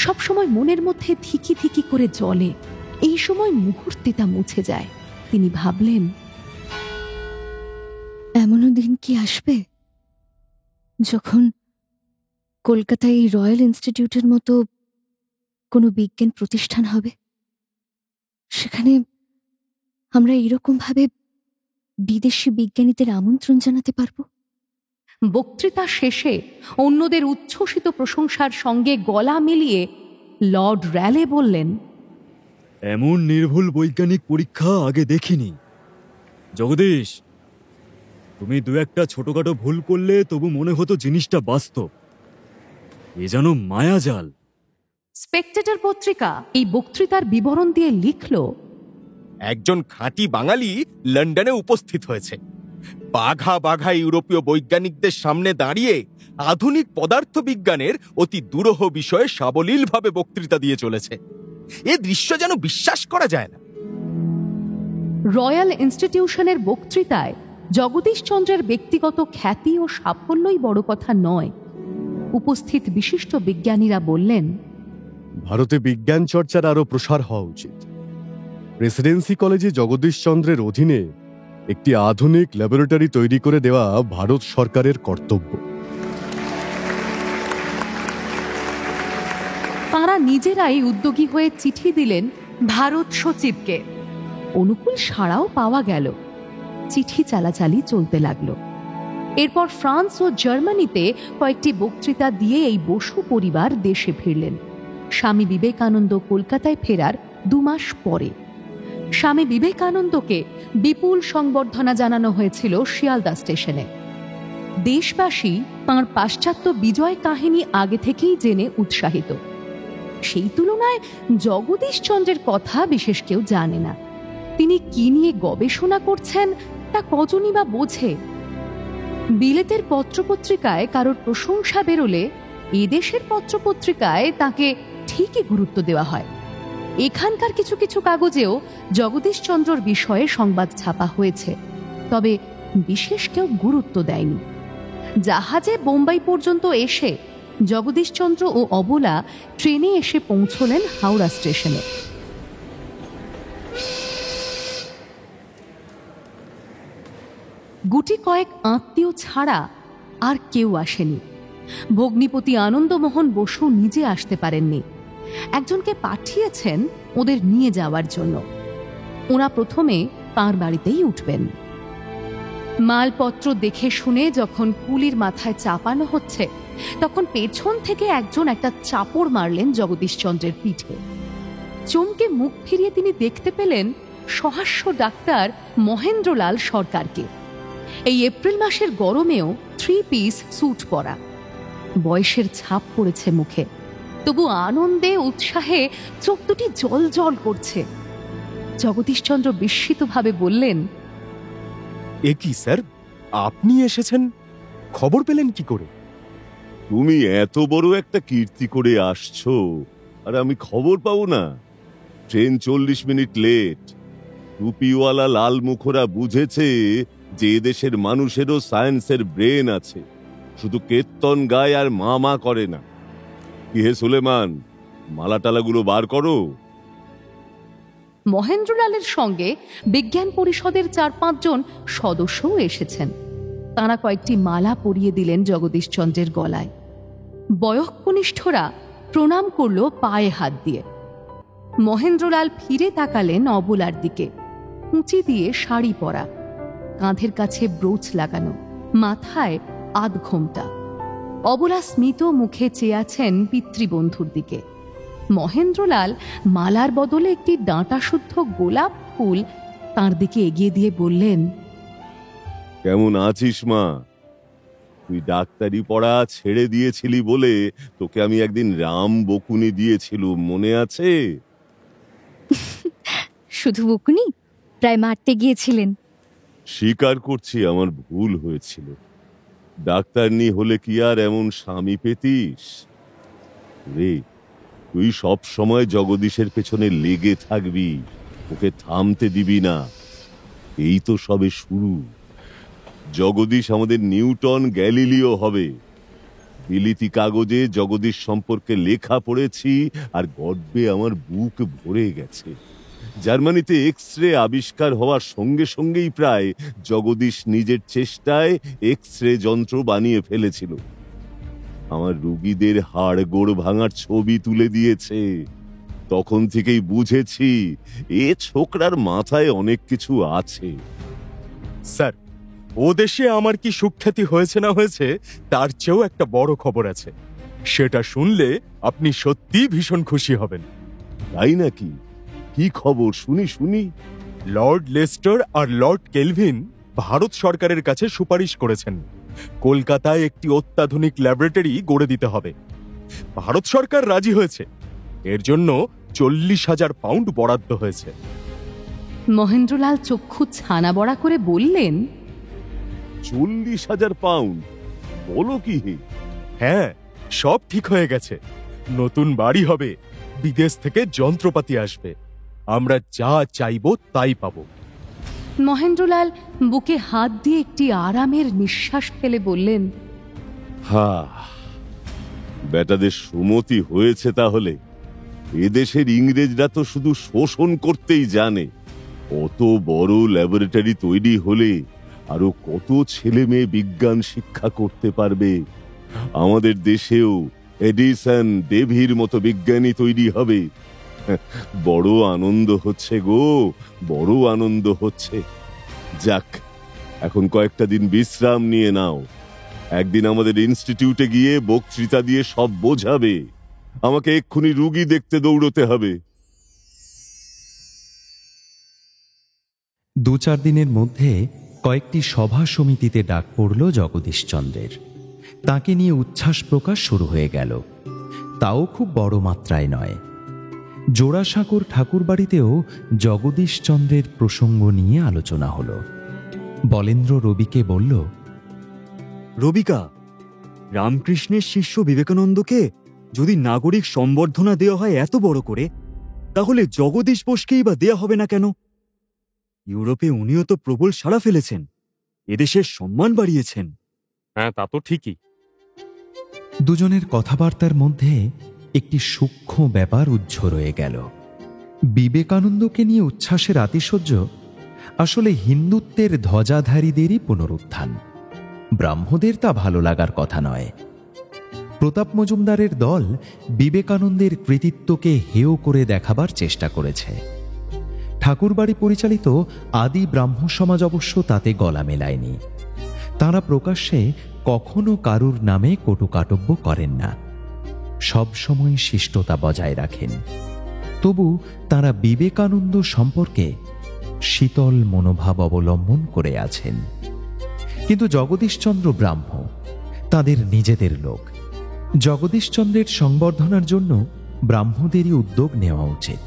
সবসময় মনের মধ্যে থিকি থিকি করে জ্বলে। এই সময় মুহূর্তে তা মুছে যায়। তিনি ভাবলেন, এমনও দিন কি আসবে যখন কলকাতায় এই রয়্যাল ইনস্টিটিউটের মতো কোনো বিজ্ঞান প্রতিষ্ঠান হবে, সেখানে আমরা এরকম ভাবে বিদেশি বিজ্ঞানীদের আমন্ত্রণ জানাতে পারবো। বক্তৃতা শেষে অন্যদের উচ্ছ্বসিত প্রশংসার সঙ্গে গলা মিলিয়ে লর্ড র্যালে বললেন, এমন নির্ভুল বৈজ্ঞানিক পরীক্ষা আগে দেখিনি। জগদীশ, তুমি 2-1টা ছোটখাটো ভুল করলে তবু মনে হতো জিনিসটা বাস্তব। এ যেন মায়াজাল। স্পেকটেটর পত্রিকা এই বক্তৃতার বিবরণ দিয়ে লিখল, একজন খাঁটি বাঙালি লন্ডনে উপস্থিত হয়েছে। বাঘা বাঘা ইউরোপীয় বৈজ্ঞানিকদের সামনে দাঁড়িয়ে আধুনিক পদার্থবিজ্ঞানের অতি দুরূহ বিষয়ে সাবলীলভাবে বক্তৃতা দিয়ে চলেছে। এ দৃশ্য যেন বিশ্বাস করা যায় না। রয়্যাল ইনস্টিটিউশনের বক্তৃতায় জগদীশচন্দ্রের ব্যক্তিগত খ্যাতি ও সাফল্যই বড় কথা নয়। উপস্থিত বিশিষ্ট বিজ্ঞানীরা বললেন, ভারতে বিজ্ঞান চর্চার আরো প্রসার হওয়া উচিত। প্রেসিডেন্সি কলেজে জগদীশচন্দ্রের অধীনে একটি আধুনিক ল্যাবরেটরি তৈরি করে দেওয়া ভারত সরকারের কর্তব্য। তাঁরা নিজেরাই উদ্যোগী হয়ে চিঠি দিলেন ভারত সচিবকে। অনুকূল সাড়াও পাওয়া গেল। চিঠি চালাচালি চলতে লাগলো। এরপর ফ্রান্স ও জার্মানিতে কয়েকটি বক্তৃতা দিয়ে এই বসু পরিবার দেশে ফিরলেন। স্বামী বিবেকানন্দ কলকাতায় ফেরার 2 মাস পরে স্বামী বিবেকানন্দকে বিপুল সংবর্ধনা জানানো হয়েছিল শিয়ালদা স্টেশনে। দেশবাসী তাঁর পাশ্চাত্য বিজয় কাহিনী আগে থেকেই জেনে উৎসাহিত। সেই তুলনায় জগদীশচন্দ্রের কথা বিশেষ কেউ জানে না। তিনি কি নিয়ে গবেষণা করছেন তা কজনই বা বোঝে। বিলেতের পত্রপত্রিকায় কারোর প্রশংসা বেরোলে এদেশের পত্রপত্রিকায় তাকে ঠিকই গুরুত্ব দেওয়া হয়। এখানকার কিছু কিছু কাগজেও জগদীশচন্দ্রর বিষয়ে সংবাদ ছাপা হয়েছে, তবে বিশেষ কেউ গুরুত্ব দেয়নি। জাহাজে বোম্বাই পর্যন্ত এসে জগদীশচন্দ্র ও অবলা ট্রেনে এসে পৌঁছলেন হাওড়া স্টেশনে। গুটি কয়েক আত্মীয় ছাড়া আর কেউ আসেনি। ভগ্নিপতি আনন্দমোহন বসু নিজে আসতে পারেননি, একজনকে পাঠিয়েছেন ওদের নিয়ে যাওয়ার জন্য। ওরা প্রথমে তাঁর বাড়িতেই উঠবেন। মালপত্র দেখে শুনে যখন কুলির মাথায় চাপানো হচ্ছে, তখন পেছন থেকে একজন একটা চাপড় মারলেন জগদীশচন্দ্রের পিঠে। চমকে মুখ ফিরিয়ে তিনি দেখতে পেলেন সহাস্য ডাক্তার মহেন্দ্রলাল সরকারকে। এই এপ্রিল মাসের গরমেও 3 পিস স্যুট পরা। বয়সের ছাপ পড়েছে মুখে, তবু আনন্দে উৎসাহে চোখ দুটি জল জল করছে। জগদীশচন্দ্র বিস্মিতভাবে বললেন, এ কি স্যার, আপনি এসেছেন? খবর পেলেন কি করে? তুমি এত বড় একটা কীর্তি করে আসছো আর আমি খবর পাবো না? Train 40 minute late. টুপিওয়ালা লাল মুখরা বুঝেছে যে এদেশের মানুষেরও সায়েন্সের ব্রেন আছে, শুধু কীর্তন গায় আর মা করে না। কি হে সুলেমান, মালাটালাগুলো বার করো। মহেন্দ্রলালের সঙ্গে বিজ্ঞান পরিষদের 4-5 জন সদস্যও এসেছেন। তাঁরা কয়েকটি মালা পরিয়ে দিলেন জগদীশচন্দ্রের গলায়। বয়ঃকনিষ্ঠরা প্রণাম করল পায়ে হাত দিয়ে। মহেন্দ্রলাল ফিরে তাকালেন অবলার দিকে। কুঁচি দিয়ে শাড়ি পরা, কাঁধের কাছে ব্রোচ লাগানো, মাথায় আধঘোমটা। অবলা স্মিত মুখে চেয়ে আছেন পিতৃবন্ধুর দিকে। মহেন্দ্রলাল মালার বদলে একটি ডাঁটা শুদ্ধ গোলাপ ফুল তাঁর দিকে এগিয়ে দিয়ে বললেন, কেমন আছিস মা? তুই ডাক্তারি পড়া ছেড়ে দিয়েছিলি বলে তোকে আমি একদিন রাম বকুনি দিয়েছিলুম, মনে আছে? শুধু বকুনি? প্রায় মারতে গিয়েছিলেন। স্বীকার করছি আমার ভুল হয়েছিল। ডাক্তারনি হলে কি আর এমন স্বামী পেতিস? রে, তুই সব সময় জগদীশের পেছনে লেগে থাকবি, ওকে থামতে দিবি না। এই তো সবে শুরু। জগদীশ আমাদের নিউটন গ্যালিলিও হবে। বিলিতি কাগজে জগদীশ সম্পর্কে লেখা পড়েছি আর গর্বে আমার বুক ভরে গেছে। জার্মানিতে এক্স-রে আবিষ্কার হওয়ার সঙ্গে সঙ্গেই প্রায় জগদীশ নিজের চেষ্টায় এক্স-রে যন্ত্র বানিয়ে ফেলেছিল। আমার রুগীদের হাড়গোড় ভাঙার ছবি তুলে দিয়েছে। তখন থেকেই বুঝেছি এ ছোকরার মাথায় অনেক কিছু আছে। স্যার, ও দেশে আমার কি সুখ্যাতি হয়েছে না হয়েছে তার চেয়েও একটা বড় খবর আছে। সেটা শুনলে আপনি সত্যি ভীষণ খুশি হবেন। তাই নাকি? কি খবর শুনি শুনি। লর্ড লেস্টার আর লর্ড কেলভিন ভারত সরকারের কাছে সুপারিশ করেছেন কলকাতায় একটি অত্যাধুনিক ল্যাবরেটরি গড়ে দিতে হবে। ভারত সরকার রাজি হয়েছে। এর জন্য 40,000 পাউন্ড বরাদ্দ হয়েছে। মহেন্দ্রলাল চক্ষু ছানা বড়া করে বললেন, 40,000 পাউন্ড? বলো কি? হ্যাঁ, সব ঠিক হয়ে গেছে। নতুন বাড়ি হবে, বিদেশ থেকে যন্ত্রপাতি আসবে, আমরা যা চাইবো তাই পাবো। মহেন্দ্রলাল বুকে হাত দিয়ে একটি আরামের নিঃশ্বাস ফেলে বললেন, বেটাদের সুমতি হয়েছে তাহলে। এদেশের ইংরেজরা তো শুধু শোষণ করতেই জানে। কত বড় ল্যাবরেটরি তৈরি হলে আরো কত ছেলে মেয়ে বিজ্ঞান শিক্ষা করতে পারবে। আমাদের দেশেও এডিসন, ডেভির মতো বিজ্ঞানী তৈরি হবে। বড় আনন্দ হচ্ছে গো, বড় আনন্দ হচ্ছে। যাক, এখন কয়েকটা দিন বিশ্রাম নিয়ে নাও। একদিন আমাদের ইনস্টিটিউটে গিয়ে বক্তৃতা দিয়ে সব বোঝাবে। আমাকে এক্ষুনি রুগী দেখতে দৌড়তে হবে। 2-4 দিনের মধ্যে কয়েকটি সভা সমিতিতে ডাক পড়ল জগদীশচন্দ্রের। তাকে নিয়ে উচ্ছ্বাস প্রকাশ শুরু হয়ে গেল, তাও খুব বড় মাত্রায় নয়। জোড়াসাঁকোর ঠাকুরবাড়িতেও জগদীশচন্দ্রের প্রসঙ্গ নিয়ে আলোচনা হল। বলেন্দ্র রবিকে বলল, রবিকা, রামকৃষ্ণের শিষ্য বিবেকানন্দকে যদি নাগরিক সম্বর্ধনা দেওয়া হয় এত বড় করে, তাহলে জগদীশ বোসকেই বা দেয়া হবে না কেন? ইউরোপে উনিও তো প্রবল সাড়া ফেলেছেন, এদেশের সম্মান বাড়িয়েছেন। হ্যাঁ, তা তো ঠিকই। দুজনের কথাবার্তার মধ্যে একটি সূক্ষ্ম ব্যাপার উজ্জ্ব রয়ে গেল। বিবেকানন্দকে নিয়ে উচ্ছ্বাসের আতিশয্য আসলে হিন্দুত্বের ধ্বজাধারীদেরই পুনরুত্থান। ব্রাহ্মদের তা ভালো লাগার কথা নয়। প্রতাপ মজুমদারের দল বিবেকানন্দের কৃতিত্বকে হেয় করে দেখাবার চেষ্টা করেছে। ঠাকুরবাড়ি পরিচালিত আদি ব্রাহ্ম সমাজ অবশ্য তাতে গলা মেলায়নি। তাঁরা প্রকাশ্যে কখনো কারুর নামে কটুকাটব্য করেন না, সবসময় শিষ্টতা বজায় রাখেন। তবু তাঁরা বিবেকানন্দ সম্পর্কে শীতল মনোভাব অবলম্বন করে আছেন। কিন্তু জগদীশচন্দ্র ব্রাহ্ম, তাদের নিজেদের লোক। জগদীশচন্দ্রের সংবর্ধনার জন্য ব্রাহ্মদেরই উদ্যোগ নেওয়া উচিত।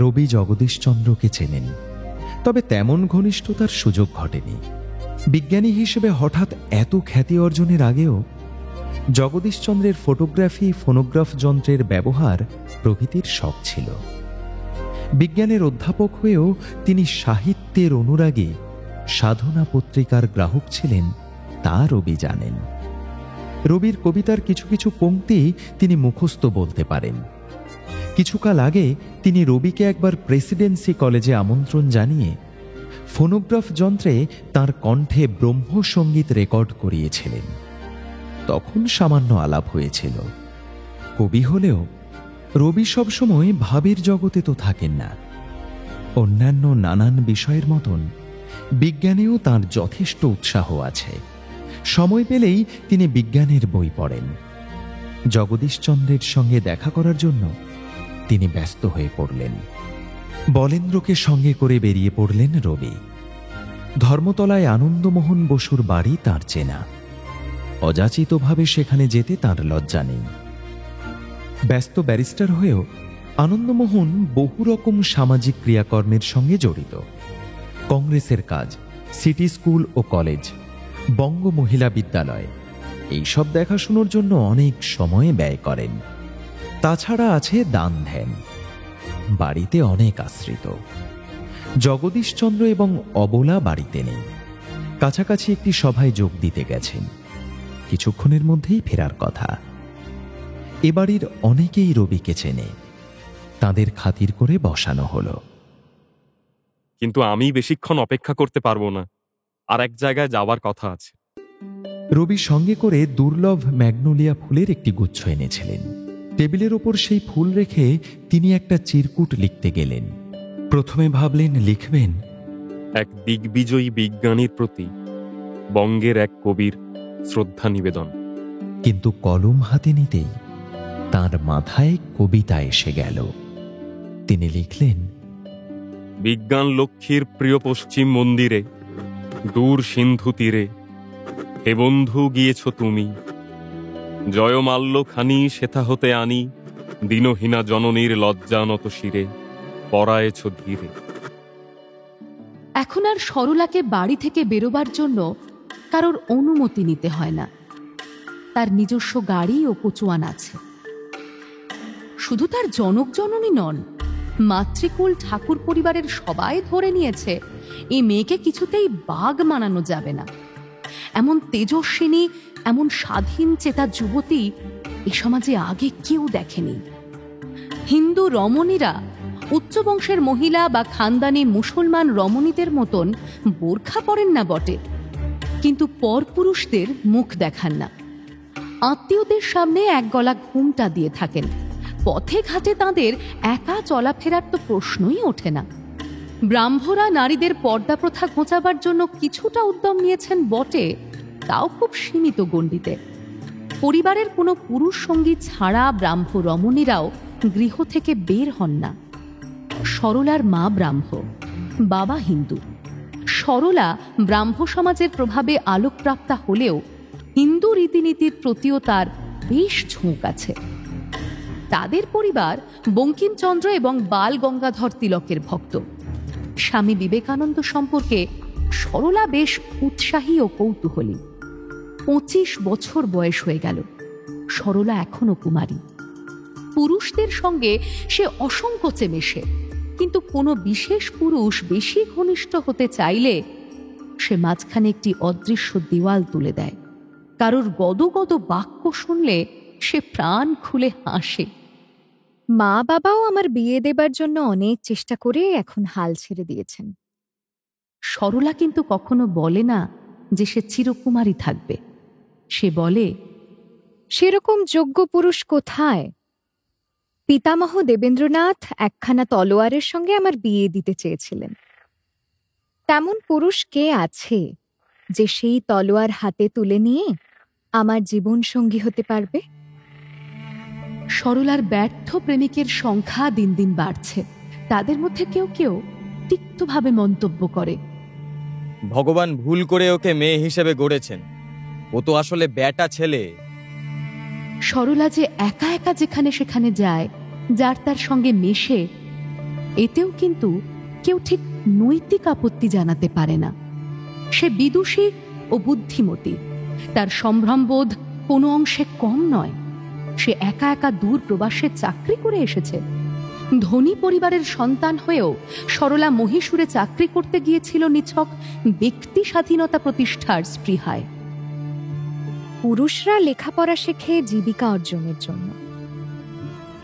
রবি জগদীশচন্দ্রকে চেনেন, তবে তেমন ঘনিষ্ঠতার সুযোগ ঘটেনি। বিজ্ঞানী হিসেবে হঠাৎ এত খ্যাতি অর্জনের আগেও জগদীশচন্দ্রের ফটোগ্রাফি, ফোনোগ্রাফ যন্ত্রের ব্যবহার প্রভৃতির শখ ছিল। বিজ্ঞানের অধ্যাপক হয়েও তিনি সাহিত্যের অনুরাগী, সাধনা পত্রিকার গ্রাহক ছিলেন, তা রবি জানেন। রবির কবিতার কিছু কিছু পংক্তি তিনি মুখস্থ বলতে পারেন। কিছুকাল আগে তিনি রবিকে একবার প্রেসিডেন্সি কলেজে আমন্ত্রণ জানিয়ে ফোনোগ্রাফ যন্ত্রে তার কণ্ঠে ব্রহ্মসঙ্গীত রেকর্ড করিয়েছিলেন। তখন সামান্য আলাপ হয়েছিল। কবি হলেও রবি সবসময় ভাবের জগতে তো থাকেন না। অন্যান্য নানান বিষয়ের মতন বিজ্ঞানেও তার যথেষ্ট উৎসাহ আছে। সময় পেলেই তিনি বিজ্ঞানের বই পড়েন। জগদীশচন্দ্রের সঙ্গে দেখা করার জন্য তিনি ব্যস্ত হয়ে পড়লেন। বলেন্দ্রকে সঙ্গে করে বেরিয়ে পড়লেন রবি। ধর্মতলায় আনন্দমোহন বসুর বাড়ি তাঁর চেনা। অযাচিতভাবে সেখানে যেতে তাঁর লজ্জা নেই। ব্যস্ত ব্যারিস্টার হয়েও আনন্দমোহন বহু রকম সামাজিক ক্রিয়াকর্মের সঙ্গে জড়িত। কংগ্রেসের কাজ, সিটি স্কুল ও কলেজ, বঙ্গ মহিলা বিদ্যালয়, এইসব দেখাশুনোর জন্য অনেক সময় ব্যয় করেন। তাছাড়া আছে দান ধ্যান। বাড়িতে অনেক আশ্রিত। জগদীশচন্দ্র এবং অবলা বাড়িতে নেই। কাছাকাছি একটি সভায় যোগ দিতে গেছেন, কিছুক্ষণের মধ্যেই ফেরার কথা। এ বাড়ির অনেকেই রবিকে চেনে, তাদের খাতির করে বসানো হলো। কিন্তু আমি বেশিক্ষণ অপেক্ষা করতে পারবো না, আর এক জায়গায় যাওয়ার কথা আছে। রবি সঙ্গে করে দুর্লভ ম্যাগনোলিয়া ফুলের একটি গুচ্ছ এনেছিলেন। টেবিলের ওপর সেই ফুল রেখে তিনি একটা চিরকুট লিখতে গেলেন। প্রথমে ভাবলেন লিখবেন, এক দিগ্বিজয়ী বিজ্ঞানীর প্রতি বঙ্গের এক কবির শ্রদ্ধা নিবেদন। কিন্তু কলম হাতে নিতেই তার মাথায় কবিতা এসে গেল। তিনি লিখলেন, বিজ্ঞান লক্ষ্মীর প্রিয় পশ্চিম মন্দিরে, দূর সিন্ধু তীরে, হে বন্ধু গিয়েছ তুমি, জয়মাল্য খানি সেথা হতে আনি, দীনহীনা জননীর লজ্জানত শিরে, পরায়েছ ধীরে। এখন আর সরলাকে বাড়ি থেকে বেরোবার জন্য কারোর অনুমতি নিতে হয় না। তার নিজস্ব গাড়ি ও কচুয়ান আছে। শুধু তার জনক জননী নন, মাতৃকুল ঠাকুর পরিবারের সবাই ধরে নিয়েছে এই মেয়েকে কিছুতেই বাগ মানানো যাবে না। এমন তেজস্বিনী, এমন স্বাধীন চেতা যুবতী এ সমাজে আগে কেউ দেখেনি। হিন্দু রমণীরা উচ্চ বংশের মহিলা বা খানদানি মুসলমান রমণীদের মতন বোরখা পরেন না বটে, কিন্তু পরপুরুষদের মুখ দেখান না। আত্মীয়দের সামনে এক গলা ঘুমটা দিয়ে থাকেন, পথে ঘাটে তাঁদের একা চলাফেরার তো প্রশ্নই ওঠে না। ব্রাহ্মরা নারীদের পর্দা প্রথা ঘোচাবার জন্য কিছুটা উদ্যম নিয়েছেন বটে, তাও খুব সীমিত গণ্ডিতে। পরিবারের কোনো পুরুষ সঙ্গী ছাড়া ব্রাহ্ম রমণীরাও গৃহ থেকে বের হন না। সরলার মা ব্রাহ্ম, বাবা হিন্দু। সরলা ব্রাহ্ম সমাজের প্রভাবে আলোকপ্রাপ্তা হলেও হিন্দু রীতিনীতির প্রতিও তার বেশ ঝোঁক আছে। তাদের পরিবার বঙ্কিমচন্দ্র এবং বাল গঙ্গাধর তিলকের ভক্ত। স্বামী বিবেকানন্দ সম্পর্কে সরলা বেশ উৎসাহী ও কৌতূহলী। 25 বছর বয়স হয়ে গেল, সরলা এখনো কুমারী। পুরুষদের সঙ্গে সে অসংকোচে মেশে, কিন্তু কোনো বিশেষ পুরুষ বেশি ঘনিষ্ঠ হতে চাইলে সে মাঝখানে একটি অদৃশ্য দেওয়াল তুলে দেয়। কারোর গদগদ বাক্য শুনলে সে প্রাণ খুলে হাসে। মা বাবাও আমার বিয়ে দেবার জন্য অনেক চেষ্টা করে এখন হাল ছেড়ে দিয়েছেন। সরলা কিন্তু কখনো বলে না যে সে চিরকুমারী থাকবে। সে বলে, সেরকম যোগ্য পুরুষ কোথায়? পিতামহ দেবেন্দ্রনাথ একখানা তলোয়ারের সঙ্গে আমার বিয়ে দিতে চেয়েছিলেন। তেমন পুরুষ কে আছে যে সেই তলোয়ার হাতে তুলে নিয়ে আমার জীবন সঙ্গী হতে পারবে? সরলার ব্যর্থ প্রেমিকের সংখ্যা দিন দিন বাড়ছে। তাদের মধ্যে কেউ কেউ তিক্তভাবে মন্তব্য করে, ভগবান ভুল করে ওকে মেয়ে হিসেবে গড়েছেন, ও তো আসলে ব্যাটা ছেলে। সরলা যে একা একা যেখানে সেখানে যায়, যার তার সঙ্গে মেশে, এতেও কিন্তু কেউ ঠিক নৈতিক আপত্তি জানাতে পারে না। সে বিদুষী ও বুদ্ধিমতী, তার সম্ভ্রমবোধ কোনো অংশে কম নয়। সে একা একা দূর প্রবাসে চাকরি করে এসেছে। ধনী পরিবারের সন্তান হয়েও সরলা মহীশূরে চাকরি করতে গিয়েছিল নিছক ব্যক্তি স্বাধীনতা প্রতিষ্ঠার স্পৃহায়। পুরুষরা লেখাপড়া শেখে জীবিকা অর্জনের জন্য,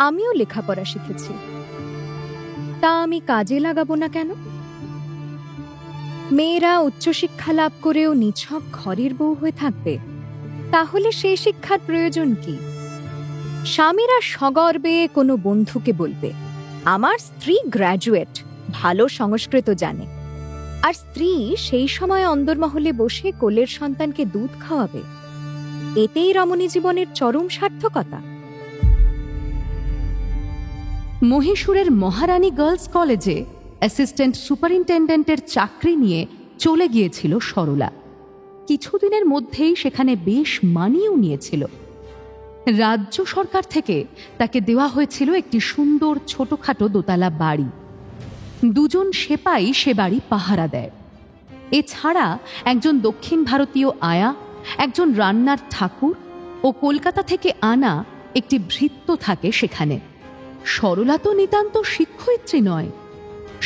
আমিও লেখাপড়া শিখেছি। তা আমি কাজে লাগাবো না কেন? মেয়েরা উচ্চশিক্ষা লাভ করেও নিছক ঘরের বউ হয়ে থাকবে, তাহলে সেই শিক্ষার প্রয়োজন কি? স্বামীরা সগর্বে কোনো বন্ধুকে বলবে, আমার স্ত্রী গ্র্যাজুয়েট, ভালো সংস্কৃত জানে, আর স্ত্রী সেই সময় অন্দরমহলে বসে কোলের সন্তানকে দুধ খাওয়াবে। এতেই রমণী জীবনের চরম সার্থকতা। মহীশূরের মহারানী গার্লস কলেজে অ্যাসিস্ট্যান্ট সুপারিনটেন্ডেন্টের চাকরি নিয়ে চলে গিয়েছিল সরলা। কিছুদিনের মধ্যেই সেখানে বেশ মানিয়েও নিয়েছিল। রাজ্য সরকার থেকে তাকে দেওয়া হয়েছিল একটি সুন্দর ছোটখাটো দোতলা বাড়ি। 2 সেপাই সে বাড়ি পাহারা দেয়। এছাড়া একজন দক্ষিণ ভারতীয় আয়া, একজন রান্নার ঠাকুর ও কলকাতা থেকে আনা একটি ভৃত্য থাকে সেখানে। সরলা তো নিতান্ত শিক্ষয়িত্রী নয়,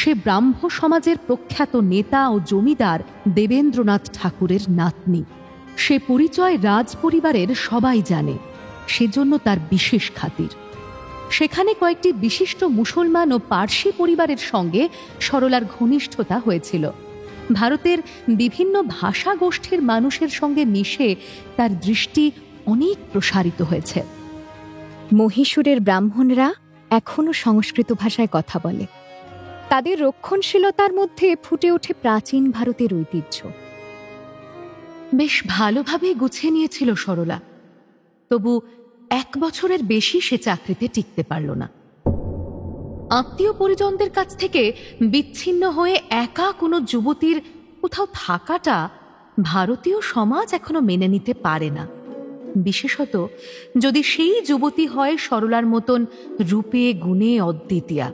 সে ব্রাহ্ম সমাজের প্রখ্যাত নেতা ও জমিদার দেবেন্দ্রনাথ ঠাকুরের নাতনি। সে পরিচয় রাজ পরিবারের সবাই জানে, সেজন্য তার বিশেষ খাতির। সেখানে কয়েকটি বিশিষ্ট মুসলমান ও পার্সি পরিবারের সঙ্গে সরলার ঘনিষ্ঠতা হয়েছিল। ভারতের বিভিন্ন ভাষা গোষ্ঠীর মানুষের সঙ্গে মিশে তার দৃষ্টি অনেক প্রসারিত হয়েছে। মহীশূরের ব্রাহ্মণরা এখনো সংস্কৃত ভাষায় কথা বলে। তাদের রক্ষণশীলতার মধ্যে ফুটে ওঠে প্রাচীন ভারতের ঐতিহ্য। বেশ ভালোভাবে গুছিয়ে নিয়েছিল সরলা, তবু 1 বছরের বেশি সে চাকরিতে টিকতে পারল না। আত্মীয় পরিজনদের কাছ থেকে বিচ্ছিন্ন হয়ে একা কোনো যুবতীর কোথাও থাকাটা ভারতীয় সমাজ এখনো মেনে নিতে পারে না, বিশেষত যদি সেই যুবতী হয় সরলার মতন রূপে গুণে অদ্বিতীয়া।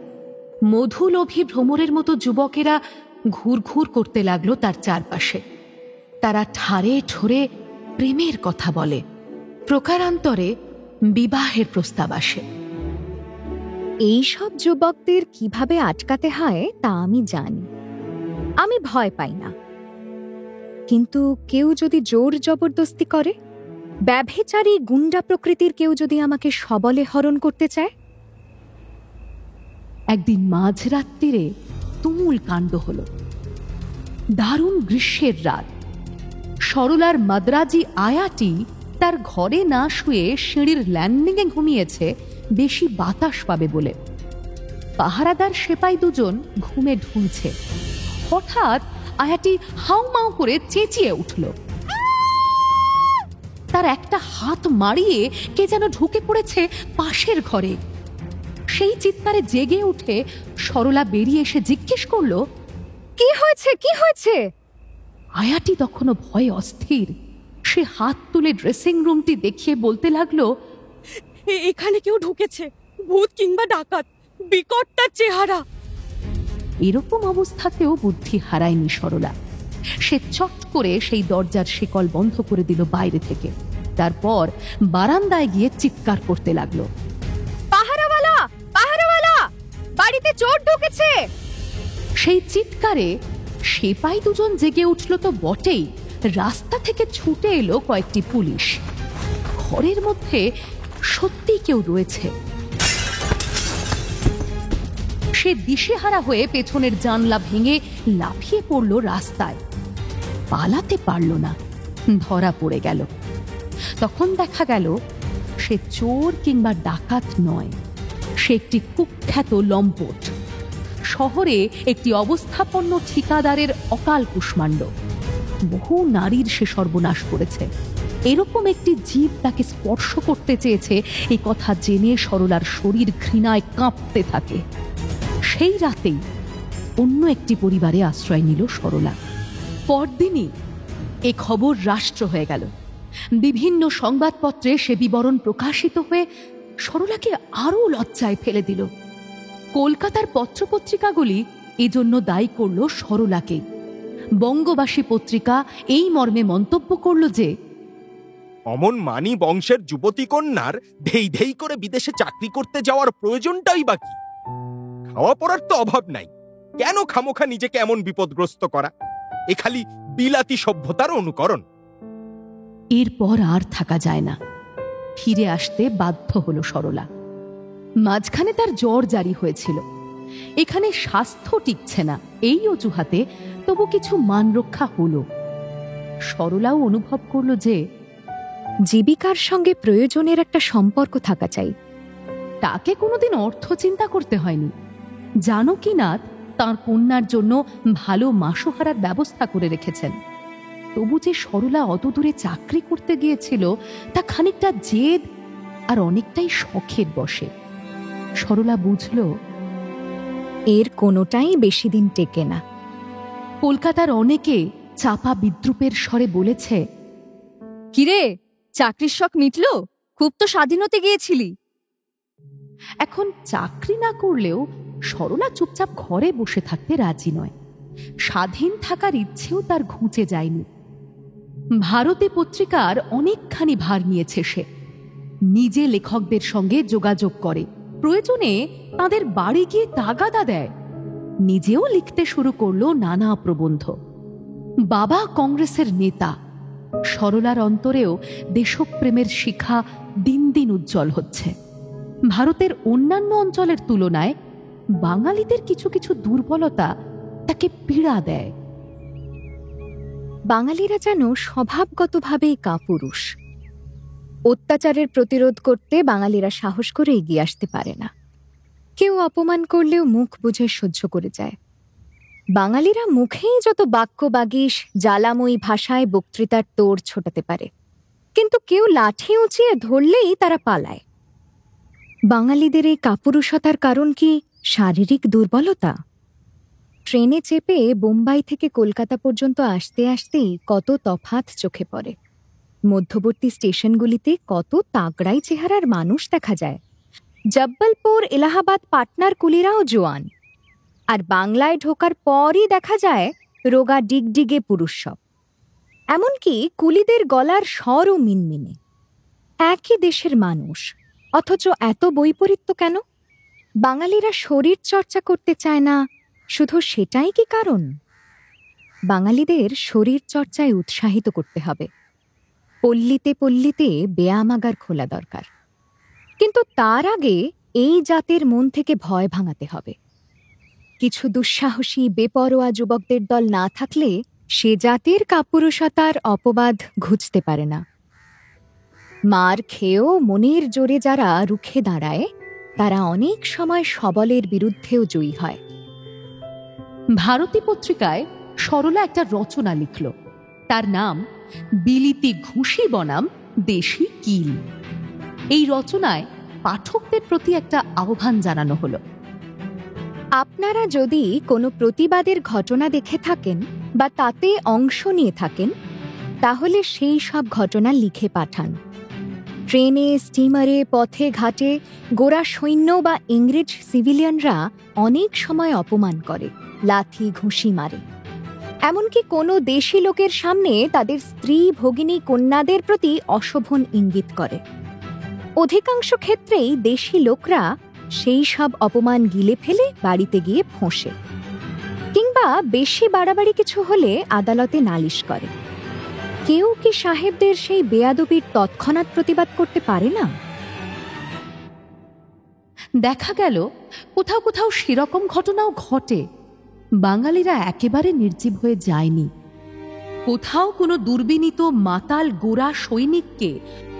মধুলোভী ভ্রমরের মতো যুবকেরা ঘুরঘুর করতে লাগলো তার চারপাশে। তারা ঠারে ঠোরে প্রেমের কথা বলে, প্রকারান্তরে বিবাহের প্রস্তাব আসে। এই সব যুবকদের কিভাবে আটকাতে হয় তা আমি জানি, আমি ভয় পাই না। কিন্তু কেউ যদি জোর জবরদস্তি করে, ব্যভিচারী গুন্ডা প্রকৃতির কেউ যদি আমাকে সবলে হরণ করতে চায়। একদিন মাঝরাত্রিরে তুমুল কাণ্ড হল। দারুণ গ্রীষ্মের রাত। সরলার মাদ্রাজি আয়াটি তার ঘরে না শুয়ে সিঁড়ির ল্যান্ডিংয়ে ঘুমিয়েছে বেশি বাতাস পাবে বলে। পাহারাদার সেপাই দুজন ঘুমে ঢুলছে। হঠাৎ আয়াটি হাউমাউ করে চেঁচিয়ে উঠল। তার একটা হাত মারিয়ে কে যেন ঢুকে পড়েছে পাশের ঘরে। সেই চিৎকারে জেগে উঠে সরলা বেরিয়ে এসে জিজ্ঞেস করলো, কি হয়েছে, কি হয়েছে? আয়াটি তখনও ভয়ে অস্থির। সে হাত তুলে ড্রেসিং রুমটি দেখিয়ে বলতে লাগলো, এখানে কেউ ঢুকেছে, ভূত কিংবা ডাকাত, বিকট তার চেহারা। এরকম অবস্থাতেও বুদ্ধি হারায়নি সরলা। সে চট করে সেই দরজার শিকল বন্ধ করে দিল বাইরে থেকে। তারপর বারান্দায় গিয়ে চিৎকার করতে লাগলো, পাহারাওয়ালা, পাহারাওয়ালা, বাড়িতে চোর ঢুকেছে। সেই চিৎকারে সেপাই দুজন জেগে উঠল তো বটেই, রাস্তা থেকে ছুটে এলো কয়েকটি পুলিশ। ঘরের মধ্যে সত্যি কেউ রয়েছে। সে দিশেহারা হয়ে পেছনের জানলা ভেঙে লাফিয়ে পড়ল রাস্তায়। পালাতে পারল না, ধরা পড়ে গেল। তখন দেখা গেল সে চোর কিংবা ডাকাত নয়, সে একটি কুখ্যাত লম্পট। শহরে একটি অবস্থাপন্ন ঠিকাদারের অকাল কুষ্মাণ্ড। বহু নারীর সে সর্বনাশ করেছে। এরকম একটি জীব তাকে স্পর্শ করতে চেয়েছে, এই কথা জেনে সরলার শরীর ঘৃণায় কাঁপতে থাকে। সেই রাতেই অন্য একটি পরিবারে আশ্রয় নিল সরলা। পরদিনই এ খবর রাষ্ট্র হয়ে গেল। বিভিন্ন সংবাদপত্রে সে বিবরণ প্রকাশিত হয়ে সরলাকে আরো লজ্জায় ফেলে দিল। কলকাতার পত্রপত্রিকাগুলি এজন্য দায়ী করল সরলাকে। বঙ্গবাসী পত্রিকা এই মর্মে মন্তব্য করল যে, অমন মানি বংশের যুবতী কন্যার ধেই ধেই করে বিদেশে চাকরি করতে যাওয়ার প্রয়োজনটাই বা কি? খাওয়া পড়ার তো অভাব নাই, কেন খামোখা নিজেকে এমন বিপদগ্রস্ত করা? এ খালি বিলাতি সভ্যতার অনুকরণ। এরপর আর থাকা যায় না, ফিরে আসতে বাধ্য হলো সরলা। মাঝখানে তার জ্বর জারি হয়েছিল। এখানে স্বাস্থ্য টিকছে না, এই অজুহাতে তবু কিছু মান রক্ষা হলো। সরলাও অনুভব করল যে জীবিকার সঙ্গে প্রয়োজনের একটা সম্পর্ক থাকা চাই। তাকে কোনোদিন অর্থ চিন্তা করতে হয়নি। জানকীনাথ তাঁর কন্যার জন্য ভালো মাসোহারার ব্যবস্থা করে রেখেছেন। তবু যে সরলা অত দূরে চাকরি করতে গিয়েছিল তা খানিকটা জেদ আর অনেকটাই শখের বশে। সরলা বুঝল এর কোনোটাই বেশি দিন টেকে না। কলকাতার অনেকে চাপা বিদ্রুপের স্বরে বলেছে, কিরে, চাকরির শখ মিটল? খুব তো স্বাধীনতে গিয়েছিলি। এখন চাকরি না করলেও সরলা চুপচাপ ঘরে বসে থাকতে রাজি নয়। স্বাধীন থাকার ইচ্ছেও তার ঘুচে যায়নি। ভারতে পত্রিকার অনেকখানি ভার নিয়েছে সে। নিজে লেখকদের সঙ্গে যোগাযোগ করে, প্রয়োজনে তাদের বাড়ি গিয়ে তাগাদা দেয়। নিজেও লিখতে শুরু করলো নানা প্রবন্ধ। বাবা কংগ্রেসের নেতা। সরলার অন্তরেও দেশপ্রেমের শিখা দিন দিন উজ্জ্বল হচ্ছে। ভারতের অন্যান্য অঞ্চলের তুলনায় বাঙালিদের কিছু কিছু দুর্বলতা তাকে পীড়া দেয়। বাঙালিরা যেন স্বভাবগতভাবেই কাপুরুষ। অত্যাচারের প্রতিরোধ করতে বাঙালিরা সাহস করে এগিয়ে আসতে পারে না। কেউ অপমান করলেও মুখ বুঝে সহ্য করে যায়। বাঙালিরা মুখেই যত বাক্য বাগিশ জ্বালাময়ী ভাষায় বক্তৃতার তোড় ছোটাতে পারে, কিন্তু কেউ লাঠি উঁচিয়ে ধরলেই তারা পালায়। বাঙালিদের এই কাপুরুষতার কারণ কি শারীরিক দুর্বলতা? ট্রেনে চেপে বোম্বাই থেকে কলকাতা পর্যন্ত আসতে আসতেই কত তফাৎ চোখে পড়ে। মধ্যবর্তী স্টেশনগুলিতে কত তাগড়াই চেহারার মানুষ দেখা যায়। জব্বলপুর, এলাহাবাদ, পাটনার কুলিরাও জোয়ান। আর বাংলায় ঢোকার পরই দেখা যায় রোগা ডিগডিগে পুরুষ সব। এমনকি কুলিদের গলার স্বরও মিনমিনে। একই দেশের মানুষ, অথচ এত বৈপরীত্য কেন? বাঙালিরা শরীর চর্চা করতে চায় না, শুধু সেটাই কি কারণ? বাঙালিদের শরীর চর্চায় উৎসাহিত করতে হবে। পল্লীতে পল্লীতে ব্যায়ামাগার খোলা দরকার। কিন্তু তার আগে এই জাতের মন থেকে ভয় ভাঙাতে হবে। কিছু দুঃসাহসী বেপরোয়া যুবকদের দল না থাকলে সে জাতের কাপুরুষতার অপবাদ ঘুচতে পারে না। মার খেয়েও মনের জোরে যারা রুখে দাঁড়ায় তারা অনেক সময় সবলের বিরুদ্ধেও জয়ী হয়। ভারতী পত্রিকায় সরলা একটা রচনা লিখল, তার নাম বিলিতি ঘুষি বনাম দেশি কিল। এই রচনায় পাঠকদের প্রতি একটা আহ্বান জানানো হলো। আপনারা যদি কোনো প্রতিবাদের ঘটনা দেখে থাকেন বা তাতে অংশ নিয়ে থাকেন, তাহলে সেই সব ঘটনা লিখে পাঠান। ট্রেনে, স্টিমারে, পথে ঘাটে গোরা সৈন্য বা ইংরেজ সিভিলিয়ানরা অনেক সময় অপমান করে, লাথি ঘুষি মারে। এমনকি কোনো দেশি লোকের সামনে তাদের স্ত্রী, ভগিনী, কন্যাদের প্রতি অশোভন ইঙ্গিত করে। অধিকাংশ ক্ষেত্রেই দেশি লোকরা সেই সব অপমান গিলে ফেলে বাড়িতে গিয়ে ফোঁসে, কিংবা বেশি বাড়াবাড়ি কিছু হলে আদালতে নালিশ করে। কেউ কি সাহেবদের সেই বেয়াদবির তৎক্ষণাৎ প্রতিবাদ করতে পারে না? দেখা গেল কোথাও কোথাও সেরকম ঘটনাও ঘটে। বাঙালিরা একেবারে নির্জীব হয়ে যায়নি। কোথাও কোনো দুর্বিনীত মাতাল গোরা সৈনিককে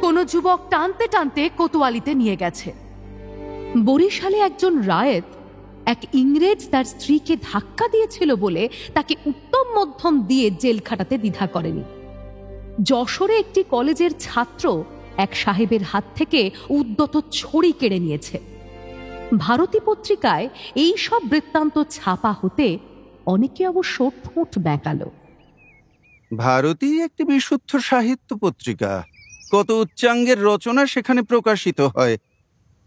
কোনো যুবক টানতে টানতে কোতোয়ালিতে নিয়ে গেছে। বরিশালে একজন রায়েত এক ইংরেজ তার স্ত্রীকে ধাক্কা দিয়েছিল বলে তাকে উত্তম মধ্যম দিয়ে জেল খাটাতে দ্বিধা করেনি। যশোরে একটি কলেজের ছাত্র এক সাহেবের হাত থেকে উদ্যত ছড়ি কেড়ে নিয়েছে। ভারতী পত্রিকায় এই সব বৃত্তান্ত ছাপা হতে অনেকে অবশ্য ঠোঁট বেঁকালো। ভারতী একটি বিশুদ্ধ সাহিত্য পত্রিকা, কত উচ্চাঙ্গের রচনা সেখানে প্রকাশিত হয়।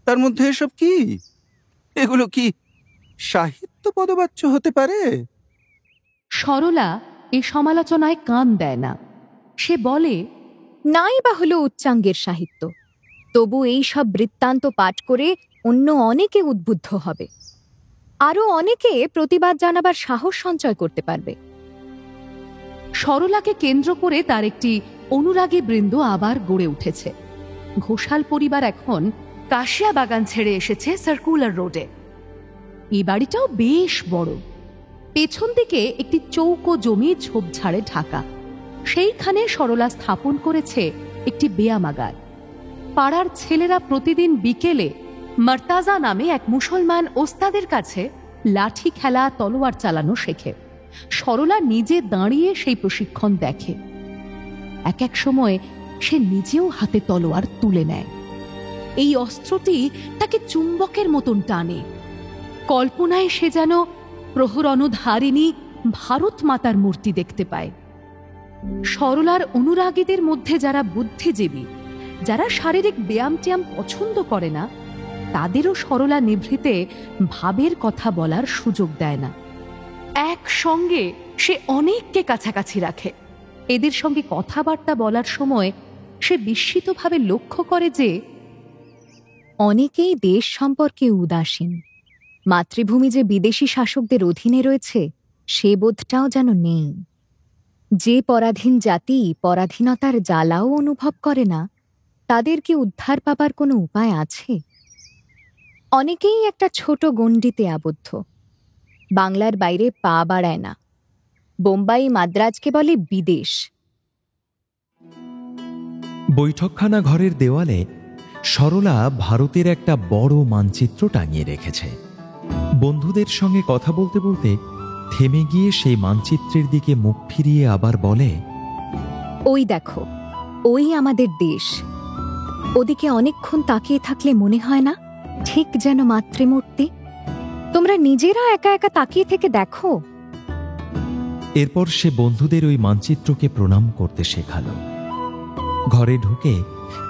তার মধ্যে এসব কি? এগুলো কি সাহিত্য পদবাচ্য হতে পারে? সরলা এই সমালোচনায় কান দেয় না। সে বলে, নাই বা হলো উচ্চাঙ্গের সাহিত্য, তবু এই সব বৃত্তান্ত পাঠ করে অন্য অনেকে উদ্বুদ্ধ হবে, আরো অনেকে প্রতিবাদ জানাবার সাহস সঞ্চয় করতে পারবে। সরলাকে কেন্দ্র করে তার একটি অনুরাগী বৃন্দ আবার গড়ে উঠেছে। ঘোষাল পরিবার এখন কাশিয়া বাগান ছেড়ে এসেছে সার্কুলার রোডে। এই বাড়িটাও বেশ বড়। পেছন দিকে একটি চৌকো জমি ঝোপঝাড়ে ঢাকা। সেইখানে সরলা স্থাপন করেছে একটি ব্যায়ামাগার। পাড়ার ছেলেরা প্রতিদিন বিকেলে মার্তাজা নামে এক মুসলমান ওস্তাদের কাছে লাঠি খেলা, তলোয়ার চালানো শেখে। সরলা নিজে দাঁড়িয়ে সেই প্রশিক্ষণ দেখে। এক এক সময় সে নিজেও হাতে তলোয়ার তুলে নেয়। এই অস্ত্রটি তাকে চুম্বকের মতন টানে। কল্পনায় সে যেন প্রহরণধারিণী ভারত মাতার মূর্তি দেখতে পায়। সরলার অনুরাগীদের মধ্যে যারা বুদ্ধিজীবী, যারা শারীরিক ব্যায়াম ট্যায়াম পছন্দ করে না, তাদেরও সরলা নিভৃতে ভাবের কথা বলার সুযোগ দেয় না। একসঙ্গে সে অনেককে কাছাকাছি রাখে। এদের সঙ্গে কথাবার্তা বলার সময় সে বিস্মিতভাবে লক্ষ্য করে যে অনেকেই দেশ সম্পর্কে উদাসীন। মাতৃভূমি যে বিদেশি শাসকদের অধীনে রয়েছে সে বোধটাও যেন নেই। যে পরাধীন জাতি পরাধীনতার জ্বালাও অনুভব করে না, তাদের কি উদ্ধার পাবার কোনো উপায় আছে? অনেকেই একটা ছোট গণ্ডিতে আবদ্ধ, বাংলার বাইরে পা বাড়ায় না। বোম্বাই, মাদ্রাজকে বলে বিদেশ। বৈঠকখানা ঘরের দেওয়ালে সরলা ভারতের একটা বড় মানচিত্র টাঙিয়ে রেখেছে। বন্ধুদের সঙ্গে কথা বলতে বলতে থেমে গিয়ে সেই মানচিত্রের দিকে মুখ ফিরিয়ে আবার বলে, ওই দেখো, ওই আমাদের দেশ। ওদিকে অনেকক্ষণ তাকিয়ে থাকলে মনে হয় না ঠিক যেন মাতৃমূর্তি? তোমরা নিজেরা একা একা তাকিয়ে থেকে দেখো। এরপর সে বন্ধুদের ওই মানচিত্রকে প্রণাম করতে শেখালো। ঘরে ঢুকে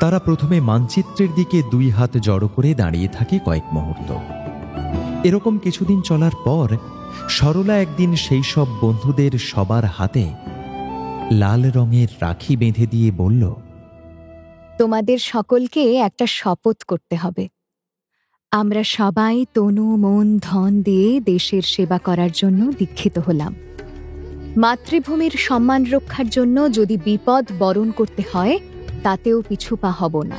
তারা প্রথমে মানচিত্রের দিকে দুই হাত জড়ো করে দাঁড়িয়ে থাকে কয়েক মুহূর্ত। এরকম কিছুদিন চলার পর সরলা একদিন সেই সব বন্ধুদের সবার হাতে লাল রঙের রাখি বেঁধে দিয়ে বলল, তোমাদের সকলকে একটা শপথ করতে হবে। আমরা সবাই তনু, মন, ধন দিয়ে দেশের সেবা করার জন্য দীক্ষিত হলাম। মাতৃভূমির সম্মান রক্ষার জন্য যদি বিপদ বরণ করতে হয়, তাতেও পিছু পা হব না।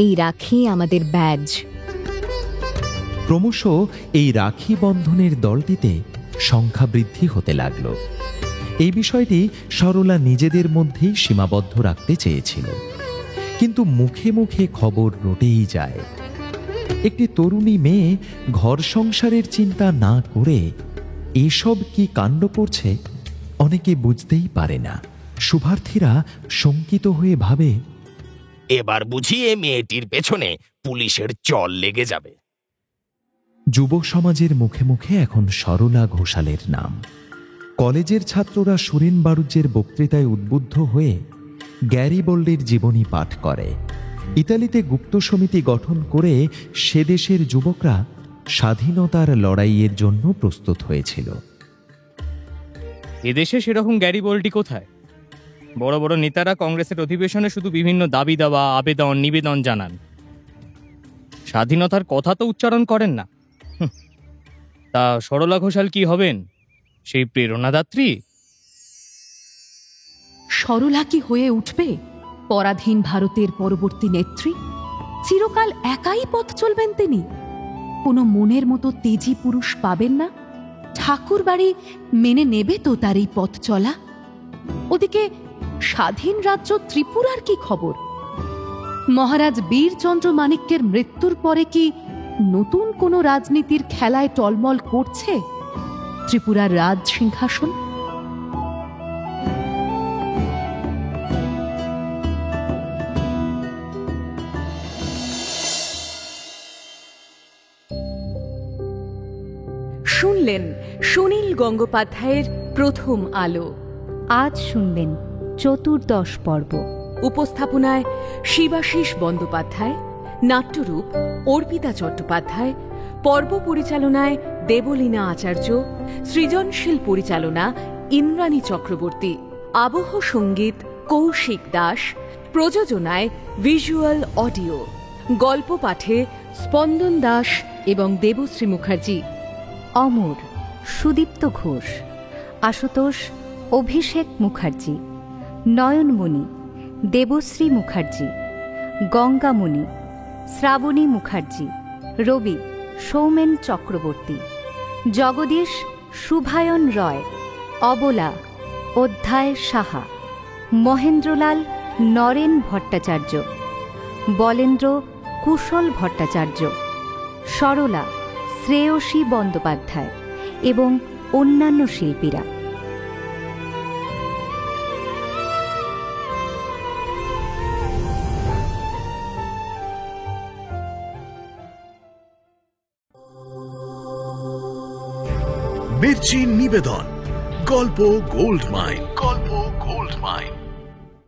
এই রাখি আমাদের ব্যাজ। ক্রমশ এই রাখি বন্ধনের দলটিতে সংখ্যা বৃদ্ধি হতে লাগল। এই বিষয়টি সরলা নিজেদের মধ্যেই সীমাবদ্ধ রাখতে চেয়েছিল, কিন্তু মুখে মুখে খবর রটেই যায়। একটি তরুণী মেয়ে ঘর সংসারের চিন্তা না করে এসব কি কাণ্ড করছে অনেকে বুঝতেই পারে না। শুভার্থীরা শঙ্কিত হয়ে ভাবে, এবার বুঝিয়ে মেয়েটির পেছনে পুলিশের চল লেগে যাবে। যুব সমাজের মুখে মুখে এখন সরলা ঘোষালের নাম। কলেজের ছাত্ররা সুরেন বাড়ুজ্যের বক্তৃতায় উদ্বুদ্ধ হয়ে গ্যারিবল্ডের জীবনী পাঠ করে। ইতালিতে গুপ্ত সমিতি গঠন করে সে দেশের যুবকরা স্বাধীনতার লড়াইয়ের জন্য প্রস্তুত হয়েছিল। এদেশে সেরকম গ্যারিবল্ডি কোথায়? বড় বড় নেতারা কংগ্রেসের অধিবেশনে শুধু বিভিন্ন দাবি দাওয়া, আবেদন, নিবেদন জানান, স্বাধীনতার কথা তো উচ্চারণ করেন না। তা সরলা ঘোষাল কি হবেন? সেই প্রেরণাদাত্রী? সরলা কি হয়ে উঠবে পরাধীন ভারতের পরবর্তী নেত্রী? চিরকাল একাই পথ চলবেন তিনি? কোনো মনের মতো তেজি পুরুষ পাবেন না? ঠাকুর বাড়ি মেনে নেবে তো তার এই পথ চলা? ওদিকে স্বাধীন রাজ্য ত্রিপুরার কি খবর? মহারাজ বীরচন্দ্র মাণিক্যের মৃত্যুর পরে কি নতুন কোনো রাজনীতির খেলায় টলমল করছে ত্রিপুরার রাজ সিংহাসন? শুনলেন সুনীল গঙ্গোপাধ্যায়ের প্রথম আলো। আজ শুনবেন চতুর্দশ পর্ব। উপস্থাপনায় শিবাশিস বন্দ্যোপাধ্যায়, নাট্যরূপ অর্পিতা চট্টোপাধ্যায়, পর্ব পরিচালনায় দেবলীনা আচার্য, সৃজনশীল পরিচালনা ইন্দ্রাণী চক্রবর্তী, আবহ সঙ্গীত কৌশিক দাস, প্রযোজনায় ভিজুয়াল অডিও, গল্প পাঠে স্পন্দন দাস এবং দেবশ্রী মুখার্জি। অমর সুদীপ্ত ঘোষ, আশুতোষ অভিষেক মুখার্জি, নয়নমণি দেবশ্রী মুখার্জি, গঙ্গামণি শ্রাবণী মুখার্জি, রবি সৌমেন চক্রবর্তী, জগদীশ শুভায়ন রয়, অবলা অধ্যায় সাহা, মহেন্দ্রলাল নরেন ভট্টাচার্য, বলেন্দ্র কুশল ভট্টাচার্য, সরলা শ্রেয়সী বন্দ্যোপাধ্যায় এবং অন্যান্য শিল্পীরা। মির্চি নিবেদন, গল্প গোল্ড মাইন।